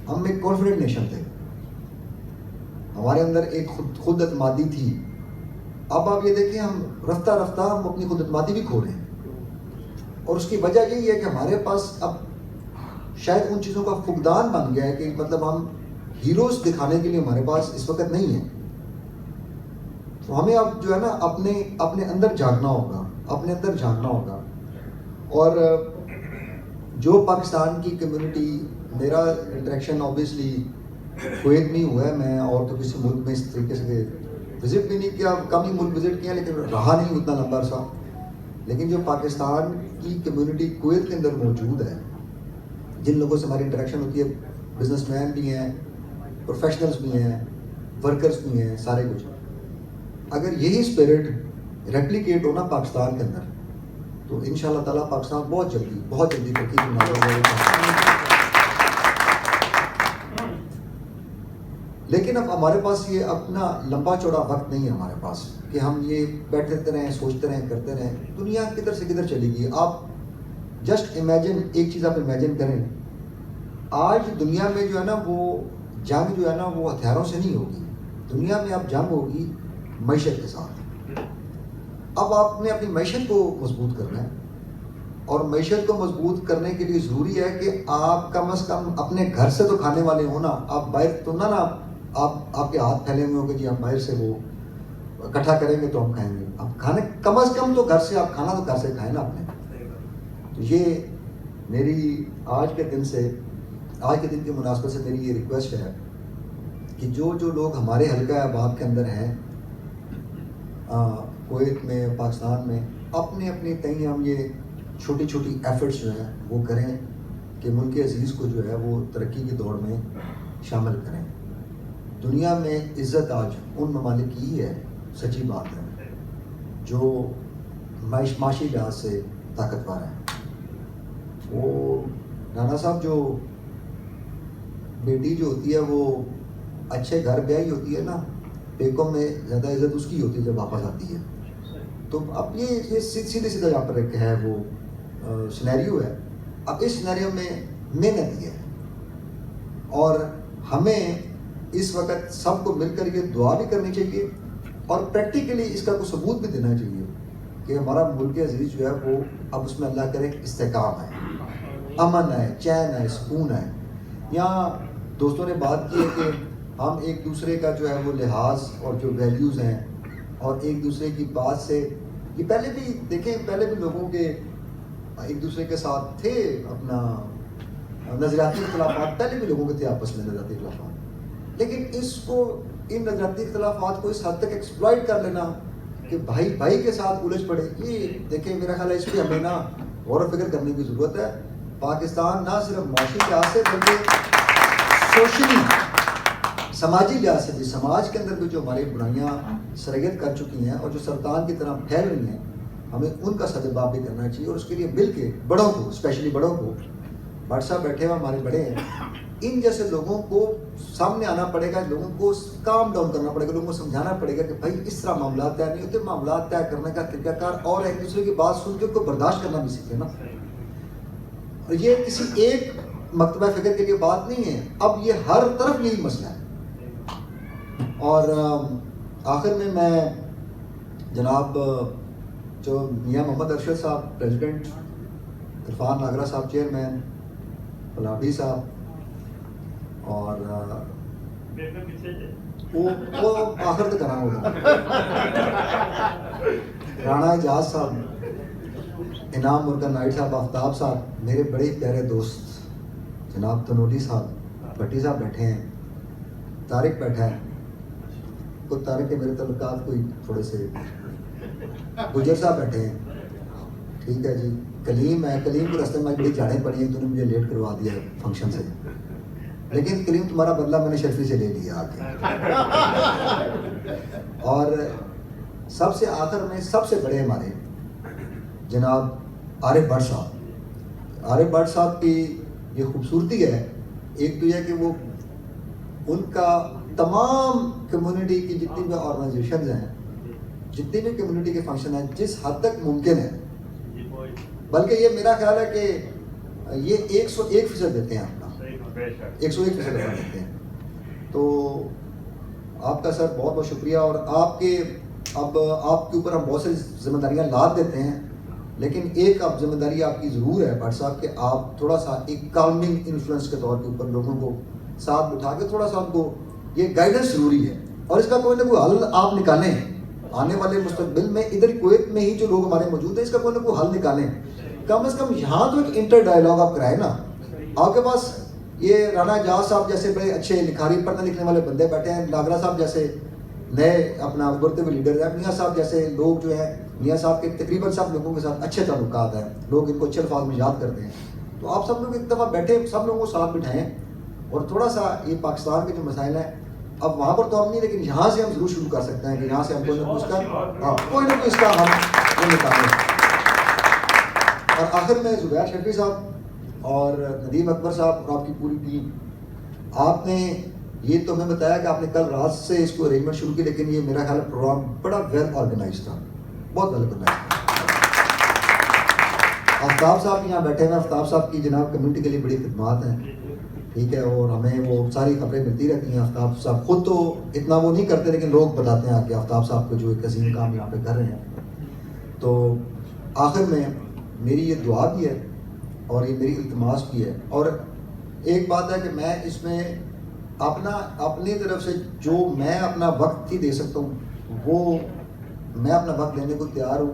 Speaker 18: ہم ایک کانفیڈنٹ نیشن تھے, ہمارے اندر ایک خود اعتمادی تھی. اب آپ یہ دیکھیں ہم رفتہ رفتہ ہم اپنی خود اعتمادی بھی کھو رہے ہیں, اور اس کی وجہ یہی ہے کہ ہمارے پاس اب شاید ان چیزوں کا فقدان بن گیا ہے کہ مطلب ہم ہیروز دکھانے کے لیے ہمارے پاس اس وقت نہیں ہے. تو ہمیں اب جو ہے نا اپنے اندر جھانکنا ہوگا, اپنے اندر جھانکنا ہوگا. اور جو پاکستان کی کمیونٹی, میرا انٹریکشن اوبیسلی کویت میں ہی ہوا ہے, میں اور تو کسی ملک میں اس طریقے سے وزٹ بھی نہیں کیا, کم ہی ملک وزٹ کیا, لیکن رہا نہیں اتنا لمبا عرصہ. لیکن جو پاکستان کی کمیونٹی کویت کے اندر موجود ہے, جن لوگوں سے ہماری انٹریکشن ہوتی ہے, بزنس مین بھی ہیں, پروفیشنلز بھی ہیں, ورکرز بھی ہیں, سارے کچھ. اگر یہی اسپرٹ ریپلیکیٹ ہونا پاکستان کے اندر تو انشاءاللہ تعالیٰ پاکستان بہت جلدی ترقی کی مناظر. لیکن اب ہمارے پاس یہ اپنا لمبا چوڑا وقت نہیں ہے ہمارے پاس کہ ہم یہ بیٹھتے رہیں, سوچتے رہیں, کرتے رہیں. دنیا کدھر سے کدھر چلے گی. آپ جسٹ امیجن, ایک چیز آپ امیجن کریں, آج دنیا میں جو ہے نا وہ جنگ جو ہے نا وہ ہتھیاروں سے نہیں ہوگی. دنیا میں اب جنگ ہوگی معیشت کے ساتھ. اب آپ نے اپنی معیشت کو مضبوط کرنا ہے, اور معیشت کو مضبوط کرنے کے لیے ضروری ہے کہ آپ کم از کم اپنے گھر سے تو کھانے والے ہوں نا. آپ باہر تو نہ آپ کے ہاتھ پھیلے ہوئے ہوں گے جی آپ باہر سے وہ اکٹھا کریں گے تو ہم کھائیں گے. اب کھانے کم از کم تو گھر سے, آپ کھانا تو گھر سے کھائیں نا اپنے. تو یہ میری آج کے دن کی مناسبت سے میری یہ ریکویسٹ ہے کہ جو لوگ ہمارے حلقہ آباد کے اندر ہیں کویت میں پاکستان میں اپنے اپنے تئیں ہم یہ چھوٹی چھوٹی ایفرٹس جو ہیں وہ کریں کہ ملک عزیز کو جو ہے وہ ترقی کی دوڑ میں شامل کریں. دنیا میں عزت آج ان ممالک کی ہی ہے, سچی بات ہے, جو معاشی لحاظ سے طاقتور ہیں. وہ رانا صاحب جو بیٹی جو ہوتی ہے وہ اچھے گھر بیاہی ہوتی ہے نا, پیکوں میں زیادہ عزت اس کی ہوتی ہے جب واپس آتی ہے. تو اب یہ سیدھے سیدھا یہاں پر ایک ہے وہ سینیریو ہے. اب اس سینیریو میں محنت ہے اور ہمیں اس وقت سب کو مل کر یہ دعا بھی کرنی چاہیے اور پریکٹیکلی اس کا کوئی ثبوت بھی دینا چاہیے کہ ہمارا ملک عزیز جو ہے وہ اب اس میں اللہ کرے استحکام ہے, امن ہے, چین ہے, سکون ہے. یہاں دوستوں نے بات کی ہے کہ ہم ایک دوسرے کا جو ہے وہ لحاظ اور جو ویلیوز ہیں اور ایک دوسرے کی بات سے, یہ پہلے بھی دیکھیں, پہلے بھی لوگوں کے ایک دوسرے کے ساتھ تھے اپنا نظریاتی اختلافات, پہلے بھی لوگوں کے تھے آپس میں نظریاتی اختلافات, لیکن اس کو ان نظریاتی اختلافات کو اس حد تک ایکسپلائٹ کر لینا کہ بھائی بھائی کے ساتھ الجھ پڑے, یہ دیکھیں میرا خیال ہے اس پہ ہمیں نا غور و فکر کرنے کی ضرورت ہے. پاکستان نہ صرف معاشی لحاظ سے بلکہ سوشلی, سماجی لحاظ سے بھی, سماج کے اندر بھی جو ہماری برائیاں سرایت کر چکی ہیں اور جو سرطان کی طرح پھیل رہی ہیں, ہمیں ان کا سدباب بھی کرنا چاہیے. اور اس کے لیے مل کے بڑوں کو, اسپیشلی بڑوں کو, بھٹ صاحب بیٹھے ہوئے ہمارے بڑے ہیں, ان جیسے لوگوں کو سامنے آنا پڑے گا, لوگوں کو کام ڈاؤن کرنا پڑے گا, لوگوں کو سمجھانا پڑے گا کہ بھائی اس طرح معاملات طے نہیں ہوتے, معاملات طے کرنے کا طریقہ کار اور ایک دوسرے کی بات سن کے ان کو برداشت کرنا بھی سیکھے نا. اور یہ کسی ایک مکتبہ فکر کے لیے بات نہیں ہے, اب یہ ہر طرف یہی مسئلہ ہے. اور آخر میں جناب جو میاں محمد ارشد صاحب پریزیڈنٹ, عرفان ناگرہ صاحب چیئرمین, پلاڈی صاحب اور وہ آخر تک کرنا ہوگا, رانا اعجاز صاحب, انعام مرغن نائٹ صاحب, آفتاب صاحب, میرے بڑے پیارے دوست جناب تنولی صاحب, بھٹی صاحب بیٹھے ہیں, طارق بیٹھا ہے, خود طارق کے میرے تعلقات کوئی تھوڑے سے, گجر صاحب بیٹھے ہیں, ٹھیک ہے جی, کلیم ہے, کلیم کے راستے میں بڑی جاڑیں پڑی ہیں, تو نے مجھے لیٹ کروا دیا فنکشن سے, لیکن کلیم تمہارا بدلہ میں نے شرفی سے لے لیا آ کے. اور سب سے آخر میں سب سے بڑے ہمارے جناب عارف بٹ صاحب, عارف بٹ صاحب کی یہ خوبصورتی ہے, ایک تو یہ کہ وہ ان کا تمام کمیونٹی کی جتنی بھی آرگنائزیشنز ہیں, جتنی بھی کمیونٹی کے فنکشن ہیں, جس حد تک ممکن ہے, بلکہ یہ میرا خیال ہے کہ یہ 101% دیتے ہیں اپنا, 101% دیتے ہیں. تو آپ کا سر بہت بہت شکریہ. اور آپ کے اب آپ کے اوپر ہم بہت ساری ذمہ داریاں لاد دیتے ہیں, لیکن ایک اب ذمہ داری آپ کی ضرور ہے بھٹ صاحب کہ آپ تھوڑا سا ایک کالمنگ انفلوئنس کے طور کے اوپر لوگوں کو ساتھ بٹھا کے تھوڑا سا ان کو یہ گائیڈنس ضروری ہے, اور اس کا کوئی نہ کوئی حل آپ نکالیں. آنے والے مستقبل میں ادھر کویت میں ہی جو لوگ ہمارے موجود ہیں, اس کا کوئی نہ کوئی حل نکالیں. کم از کم یہاں تو ایک انٹر ڈائلاگ آپ کرائیں نا. آپ کے پاس یہ رانا اعجاز صاحب جیسے بڑے اچھے لکھاری پڑھنے لکھنے والے بندے بیٹھے ہیں, ناگرہ صاحب جیسے نئے اپنا ابھرتے ہوئے لیڈر ہیں, میاں صاحب جیسے لوگ جو ہیں, میاں صاحب کے تقریباً سب لوگوں کے ساتھ اچھے تعلقات ہیں, لوگ ان کو اچھے الفاظ میں یاد کرتے ہیں. تو آپ سب لوگ ایک دفعہ بیٹھے, سب لوگوں کو ساتھ بٹھائیں اور تھوڑا سا یہ پاکستان کے جو مسائل ہیں, اب وہاں پر تو ہم نہیں, لیکن یہاں سے ہم ضرور شروع کر سکتے ہیں کہ یہاں سے ہم کوئی نہ کوئی اس کا ہم نکالیں. اور آخر میں زبیر شفیع صاحب اور ندیم اکبر صاحب اور آپ کی پوری ٹیم, آپ نے یہ تو ہمیں بتایا کہ آپ نے کل رات سے اس کو ارینجمنٹ شروع کی, لیکن یہ میرا خیال پروگرام بڑا ویل آرگنائز تھا, بہت ویل آرگنائز تھا. آفتاب صاحب یہاں بیٹھے ہیں, آفتاب صاحب کی جناب کمیونٹی کے لیے بڑی خدمات ہیں, ٹھیک ہے, اور ہمیں وہ ساری خبریں ملتی رہتی ہیں. آفتاب صاحب خود تو اتنا وہ نہیں کرتے, لیکن لوگ بتاتے ہیں کہ آفتاب صاحب کو جو ایک عظیم کام یہاں پہ کر رہے ہیں. تو آخر میں میری یہ دعا بھی ہے اور یہ میری التماس بھی ہے, اور ایک بات ہے کہ میں اس میں اپنی طرف سے جو میں اپنا وقت ہی دے سکتا ہوں, وہ میں اپنا وقت دینے کو تیار ہوں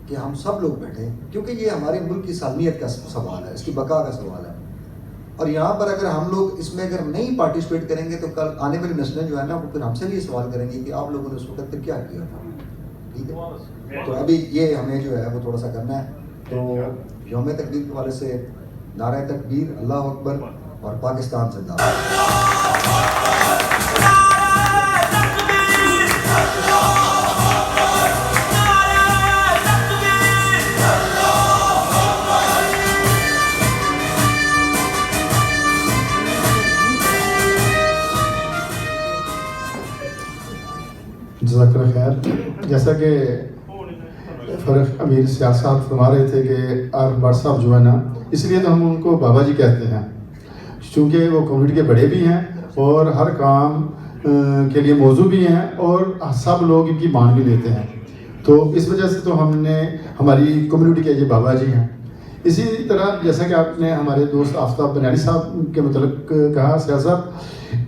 Speaker 18: کہ ہم سب لوگ بیٹھیں, کیونکہ یہ ہمارے ملک کی سالمیت کا سوال ہے, اس کی بقا کا سوال ہے. اور یہاں پر اگر ہم لوگ اس میں اگر نہیں پارٹیسپیٹ کریں گے تو کل آنے والی نسلیں جو ہے نا, وہ پھر ہم سے بھی یہ سوال کریں گے کہ آپ لوگوں نے اس وقت پھر کیا کیا تھا. ٹھیک ہے. ٹھیک ہے. تو ابھی یہ ہمیں جو ہے وہ تھوڑا سا کرنا ہے. تو یوم تکبیر کے والے سے نعرہ تکبیر، اللہ اکبر اور پاکستان زندہ باد.
Speaker 1: جزاک اللہ خیر. جیسا کہ فرق امیر سیال صاحب فرما رہے تھے کہ آر بٹ صاحب جو ہے نا، اس لیے تو ہم ان کو بابا جی کہتے ہیں، چونکہ وہ کمیونٹی کے بڑے بھی ہیں اور ہر کام کے لیے موضوع بھی ہیں اور سب لوگ ان کی مان بھی لیتے ہیں. تو اس وجہ سے تو ہم نے ہماری کمیونٹی کے یہ بابا جی ہیں. اسی طرح جیسا کہ آپ نے ہمارے دوست آفتاب بنیانی صاحب کے متعلق کہا، سیال صاحب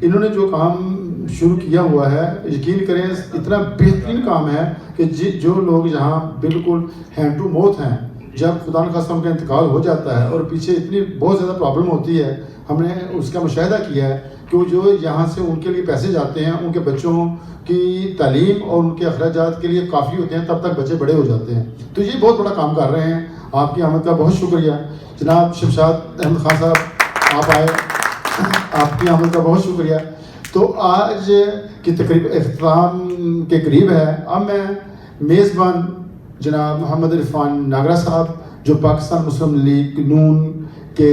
Speaker 1: انہوں نے جو کام شروع کیا ہوا ہے، یقین کریں اتنا بہترین کام ہے کہ جو لوگ یہاں بالکل ہینڈ ٹو موت ہیں، جب خدا نخواستہ ان کا انتقال ہو جاتا ہے اور پیچھے اتنی بہت زیادہ پرابلم ہوتی ہے، ہم نے اس کا مشاہدہ کیا ہے کہ وہ جو یہاں سے ان کے لیے پیسے جاتے ہیں، ان کے بچوں کی تعلیم اور ان کے اخراجات کے لیے کافی ہوتے ہیں، تب تک بچے بڑے ہو جاتے ہیں. تو یہ بہت بڑا کام کر رہے ہیں. آپ کی آمد کا بہت شکریہ. جناب شمشاد احمد خان صاحب آپ آئے، آپ کی آمد کا بہت شکریہ. تو آج کی تقریب اختتام کے قریب ہے. اب میں میزبان جناب محمد عرفان ناگرہ صاحب جو پاکستان مسلم لیگ نون کے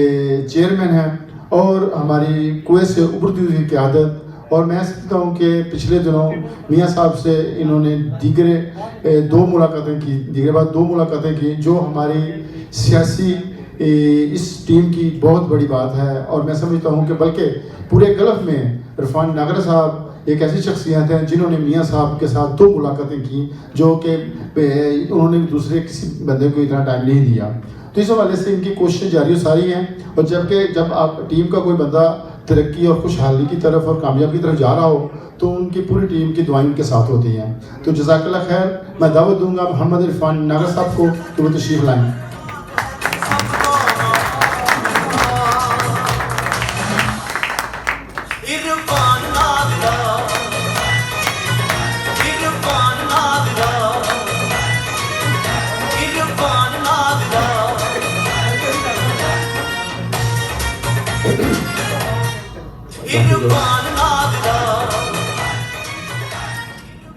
Speaker 1: چیئرمین ہیں اور ہماری کویت سے ابھرتی ہوئی قیادت، اور میں سمجھتا ہوں کہ پچھلے دنوں میاں صاحب سے انہوں نے دیگر دو ملاقاتیں کی جو ہماری سیاسی اس ٹیم کی بہت بڑی بات ہے. اور میں سمجھتا ہوں کہ بلکہ پورے گلف میں عرفان ناگرہ صاحب ایک ایسی شخصیت ہیں جنہوں نے میاں صاحب کے ساتھ 2 ملاقاتیں کی جو کہ انہوں نے دوسرے کسی بندے کو اتنا ٹائم نہیں دیا. تو اس حوالے سے ان کی کوششیں جاری و ساری ہیں. اور جب آپ ٹیم کا کوئی بندہ ترقی اور خوشحالی کی طرف اور کامیابی کی طرف جا رہا ہو تو ان کی پوری ٹیم کی دعائیں ان کے ساتھ ہوتی ہیں. تو جزاک اللہ خیر. میں دعوت دوں گا محمد عرفان ناگرہ صاحب کو کہ وہ تشریف لائیں.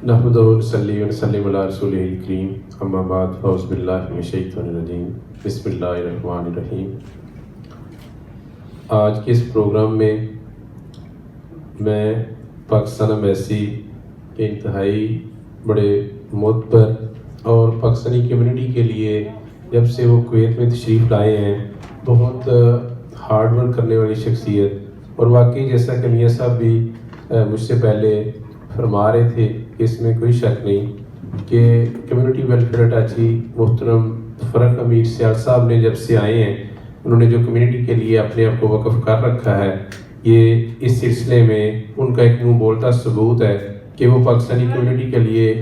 Speaker 2: نحمد و نصلی و نسلم علی رسولہ الکریم، اما بعد، اعوذ باللہ من الشیطان الرجیم، بسم اللہ الرحمن الرحیم. آج کے اس پروگرام میں میں پاکستان ایمبیسی کے انتہائی بڑے معتبر اور پاکستانی کمیونٹی کے لیے جب سے وہ کویت میں تشریف لائے ہیں، بہت ہارڈ ورک کرنے والی شخصیت. اور واقعی جیسا کہ میاں صاحب بھی مجھ سے پہلے فرما رہے تھے کہ اس میں کوئی شک نہیں کہ کمیونٹی ویلفیئر اٹیچی محترم فرق امیر سیال صاحب نے جب سے آئے ہیں، انہوں نے جو کمیونٹی کے لیے اپنے آپ کو وقف کر رکھا ہے، یہ اس سلسلے میں ان کا ایک منہ بولتا ثبوت ہے کہ وہ پاکستانی کمیونٹی کے لیے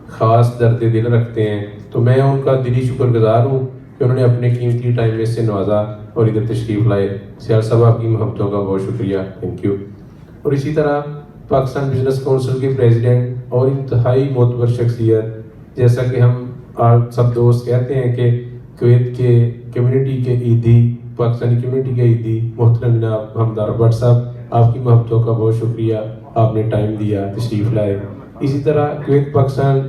Speaker 2: خاص درد دل رکھتے ہیں. تو میں ان کا دلی شکر گزار ہوں کہ انہوں نے اپنے قیمتی ٹائم میں سے نوازا اور ادھر تشریف لائے. سیال صاحب آپ کی محبتوں کا بہت شکریہ، تھینک یو. اور اسی طرح پاکستان بزنس کونسل کے پریزیڈنٹ اور انتہائی معتبر شخصیت، جیسا کہ ہم آپ سب دوست کہتے ہیں کہ کویت کے کمیونٹی کے عیدی، پاکستانی کمیونٹی کے عیدی محترم جناب محمد بٹ صاحب، آپ کی محبتوں کا بہت شکریہ، آپ نے ٹائم دیا، تشریف لائے. اسی طرح کویت پاکستان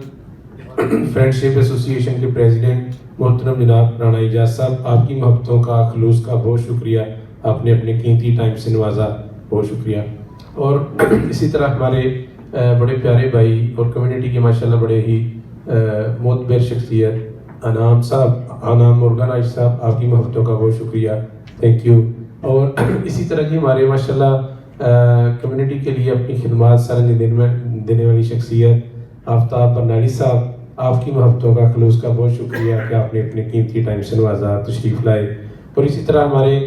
Speaker 2: فرینڈشپ ایسوسی ایشن کے پریزیڈنٹ محترم جناب رانا اعجاز صاحب، آپ کی محبتوں کا خلوص کا بہت شکریہ، آپ نے اپنے قیمتی ٹائم سے نوازا، بہت شکریہ. اور اسی طرح ہمارے بڑے پیارے بھائی اور کمیونٹی کے ماشاءاللہ بڑے ہی معتبر شخصیت انعام صاحب، انعام مرغن صاحب، آپ کی محبتوں کا بہت شکریہ، تھینک یو. اور اسی طرح کی ہمارے ماشاءاللہ کمیونٹی کے لیے اپنی خدمات سر دینے والی شخصیت آفتاب برنانی صاحب، آپ کی محبتوں کا خلوص کا بہت شکریہ کہ آپ نے اپنے قیمتی ٹائم سے نوازا، تشریف لائے. اور اسی طرح ہمارے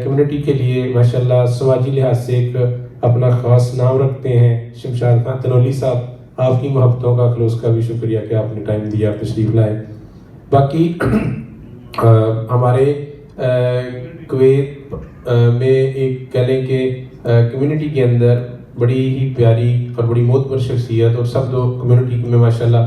Speaker 2: کمیونٹی کے لیے ماشاءاللہ سماجی لحاظ سے ایک اپنا خاص نام رکھتے ہیں شمشاد خان تنولی صاحب، آپ کی محبتوں کا خلوص کا بھی شکریہ کہ آپ نے ٹائم دیا، تشریف لائے. باقی ہمارے کویت میں ایک کہہ لیں کہ کمیونٹی کے اندر بڑی ہی پیاری اور بڑی معتبر شخصیت اور سب لوگ کمیونٹی میں ماشاءاللہ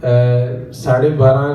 Speaker 2: 12:30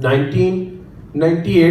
Speaker 2: 1998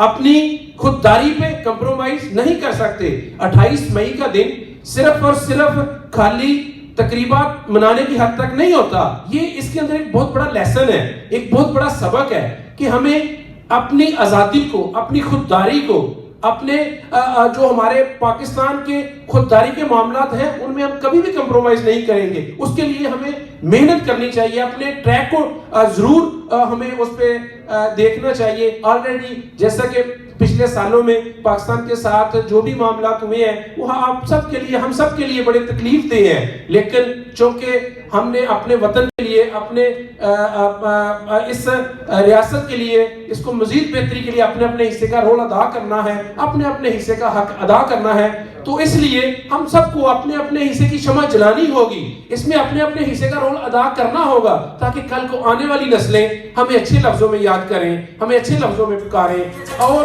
Speaker 14: اپنی خودداری پہ کمپرومائز نہیں کر سکتے. 28 مئی کا دن صرف اور صرف خالی تقریبات منانے کی حد تک نہیں ہوتا. یہ اس کے اندر ایک بہت بڑا لیسن ہے, ایک بہت بڑا سبق ہے کہ ہمیں اپنی آزادی کو, اپنی خودداری کو, اپنے جو ہمارے پاکستان کے خودداری کے معاملات ہیں ان میں ہم کبھی بھی کمپرومائز نہیں کریں گے. اس کے لیے ہمیں محنت کرنی چاہیے, اپنے ٹریک کو ضرور ہمیں اس پہ دیکھنا چاہیے. آلریڈی جیسا کہ پچھلے سالوں میں پاکستان کے ساتھ جو بھی معاملات ہوئے ہیں وہ آپ سب کے لیے, ہم سب کے لیے بڑے تکلیف دہ ہیں, لیکن چونکہ ہم نے اپنے وطن کے لیے, اپنے اس ریاست کے لیے, اس کو مزید بہتری کے لیے اپنے اپنے حصے کا رول ادا کرنا ہے, اپنے اپنے حصے کا حق ادا کرنا ہے, تو اس لیے ہم سب کو اپنے اپنے حصے کی شمع جلانی ہوگی, اس میں اپنے اپنے حصے کا رول ادا کرنا ہوگا تاکہ کل کو آنے والی نسلیں ہمیں اچھے لفظوں میں یاد کریں, ہمیں اچھے لفظوں میں پکاریں. اور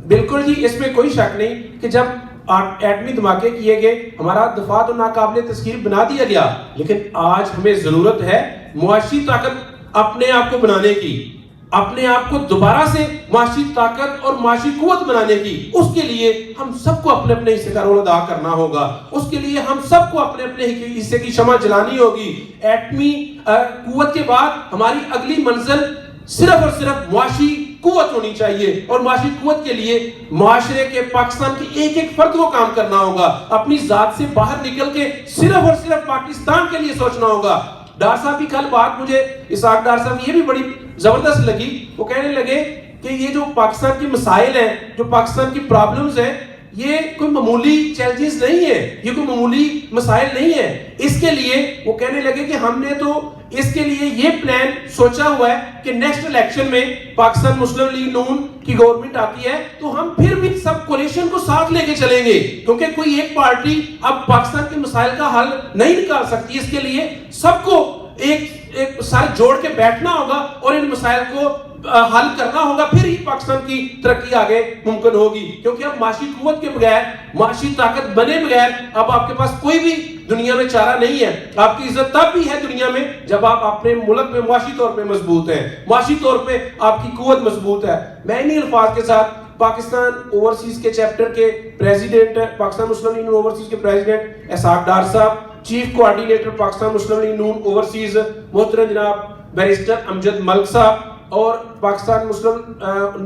Speaker 14: بالکل جی, اس میں کوئی شک نہیں کہ جب ایٹمی دھماکے کیے گئے ہمارا دفاع تو ناقابل تسخیر بنا دیا گیا, لیکن آج ہمیں ضرورت ہے معاشی طاقت اپنے آپ کو بنانے کی, اپنے آپ کو دوبارہ سے معاشی طاقت اور معاشی قوت بنانے کی. اس کے لیے ہم سب کو اپنے اپنے حصے کا رول ادا کرنا ہوگا, اس کے لیے ہم سب کو اپنے اپنے حصے کی شمع جلانی ہوگی. ایٹمی قوت کے بعد ہماری اگلی منزل صرف اور صرف معاشی قوت ہونی چاہیے, اور معاشی قوت کے لیے معاشرے کے, پاکستان کے ایک ایک فرد کو کام کرنا ہوگا, اپنی ذات سے باہر نکل کے صرف اور صرف پاکستان کے لیے سوچنا ہوگا. ڈار صاحب کی کل بات مجھے, اسحاق ڈار صاحب, یہ بھی بڑی زبردست لگی. وہ کہنے لگے کہ یہ جو پاکستان کے مسائل ہیں, جو پاکستان کی پرابلمز ہیں, یہ کوئی معمولی چیلنجز نہیں ہے, یہ کوئی معمولی مسائل نہیں ہے. اس کے لیے وہ کہنے لگے کہ ہم نے تو اس کے لیے یہ پلان سوچا ہوا ہے کہ نیکسٹ الیکشن میں پاکستان مسلم لیگ نون کی گورنمنٹ آتی ہے تو ہم پھر بھی سب کولیشن کو ساتھ لے کے چلیں گے, کیونکہ کوئی ایک پارٹی اب پاکستان کے مسائل کا حل نہیں نکال سکتی. اس کے لیے سب کو ایک سر جوڑ کے بیٹھنا ہوگا اور ان مسائل کو حل کرنا ہوگا, پھر ہی پاکستان کی ترقی آگے ممکن ہوگی. کیونکہ اب معاشی قوت کے بغیر, معاشی طاقت بنے بغیر اب آپ کے پاس کوئی بھی دنیا میں چارہ نہیں ہے. آپ کی عزت تب بھی ہے دنیا میں جب آپ اپنے ملک میں معاشی طور پہ مضبوط ہیں, معاشی طور پہ آپ کی قوت مضبوط ہے. میں انہی الفاظ کے ساتھ پاکستان اوورسیز کے چیپٹر کے پریزیڈنٹ, پاکستان مسلم لیگ نون اوورسیز کے پریزیڈنٹ اسحاق ڈار صاحب, چیف کوآرڈینیٹر پاکستان مسلم لیگ نون اوورسیز محترم جناب بیرسٹر امجد ملک صاحب, اور پاکستان مسلم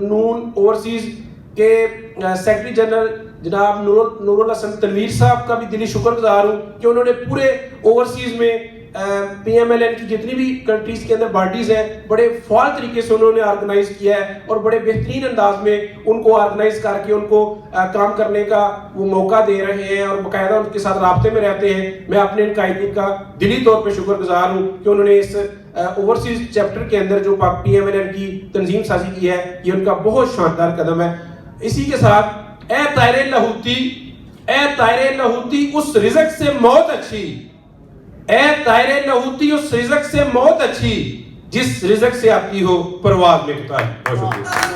Speaker 14: نون اوورسیز کے سیکرٹری جنرل جناب نور الحسن تنویر صاحب کا بھی دلی شکر گزار ہوں کہ انہوں نے پورے اوورسیز میں پی ایم ایل این کی جتنی بھی کنٹریز کے اندر پارٹیز ہیں بڑے فعال طریقے سے انہوں نے آرگنائز کیا ہے, اور بڑے بہترین انداز میں ان کو آرگنائز کر کے ان کو کام کرنے کا وہ موقع دے رہے ہیں, اور باقاعدہ ان کے ساتھ رابطے میں رہتے ہیں. میں اپنے ان قائدین کا دلی طور پہ شکر گزار ہوں کہ انہوں نے اس اوورسیز چیپٹر کے اندر جو پی ایم ایل این کی تنظیم سازی کی ہے, یہ ان کا بہت شاندار قدم ہے. اسی کے ساتھ اے طائر لاہوتی, اے طائر لاہوتی اس رزق سے موت اچھی, اے طائر لاہوتی اس رزق سے موت اچھی جس رزق سے آتی ہو پرواز میں کتا ہے. بہت شکریہ.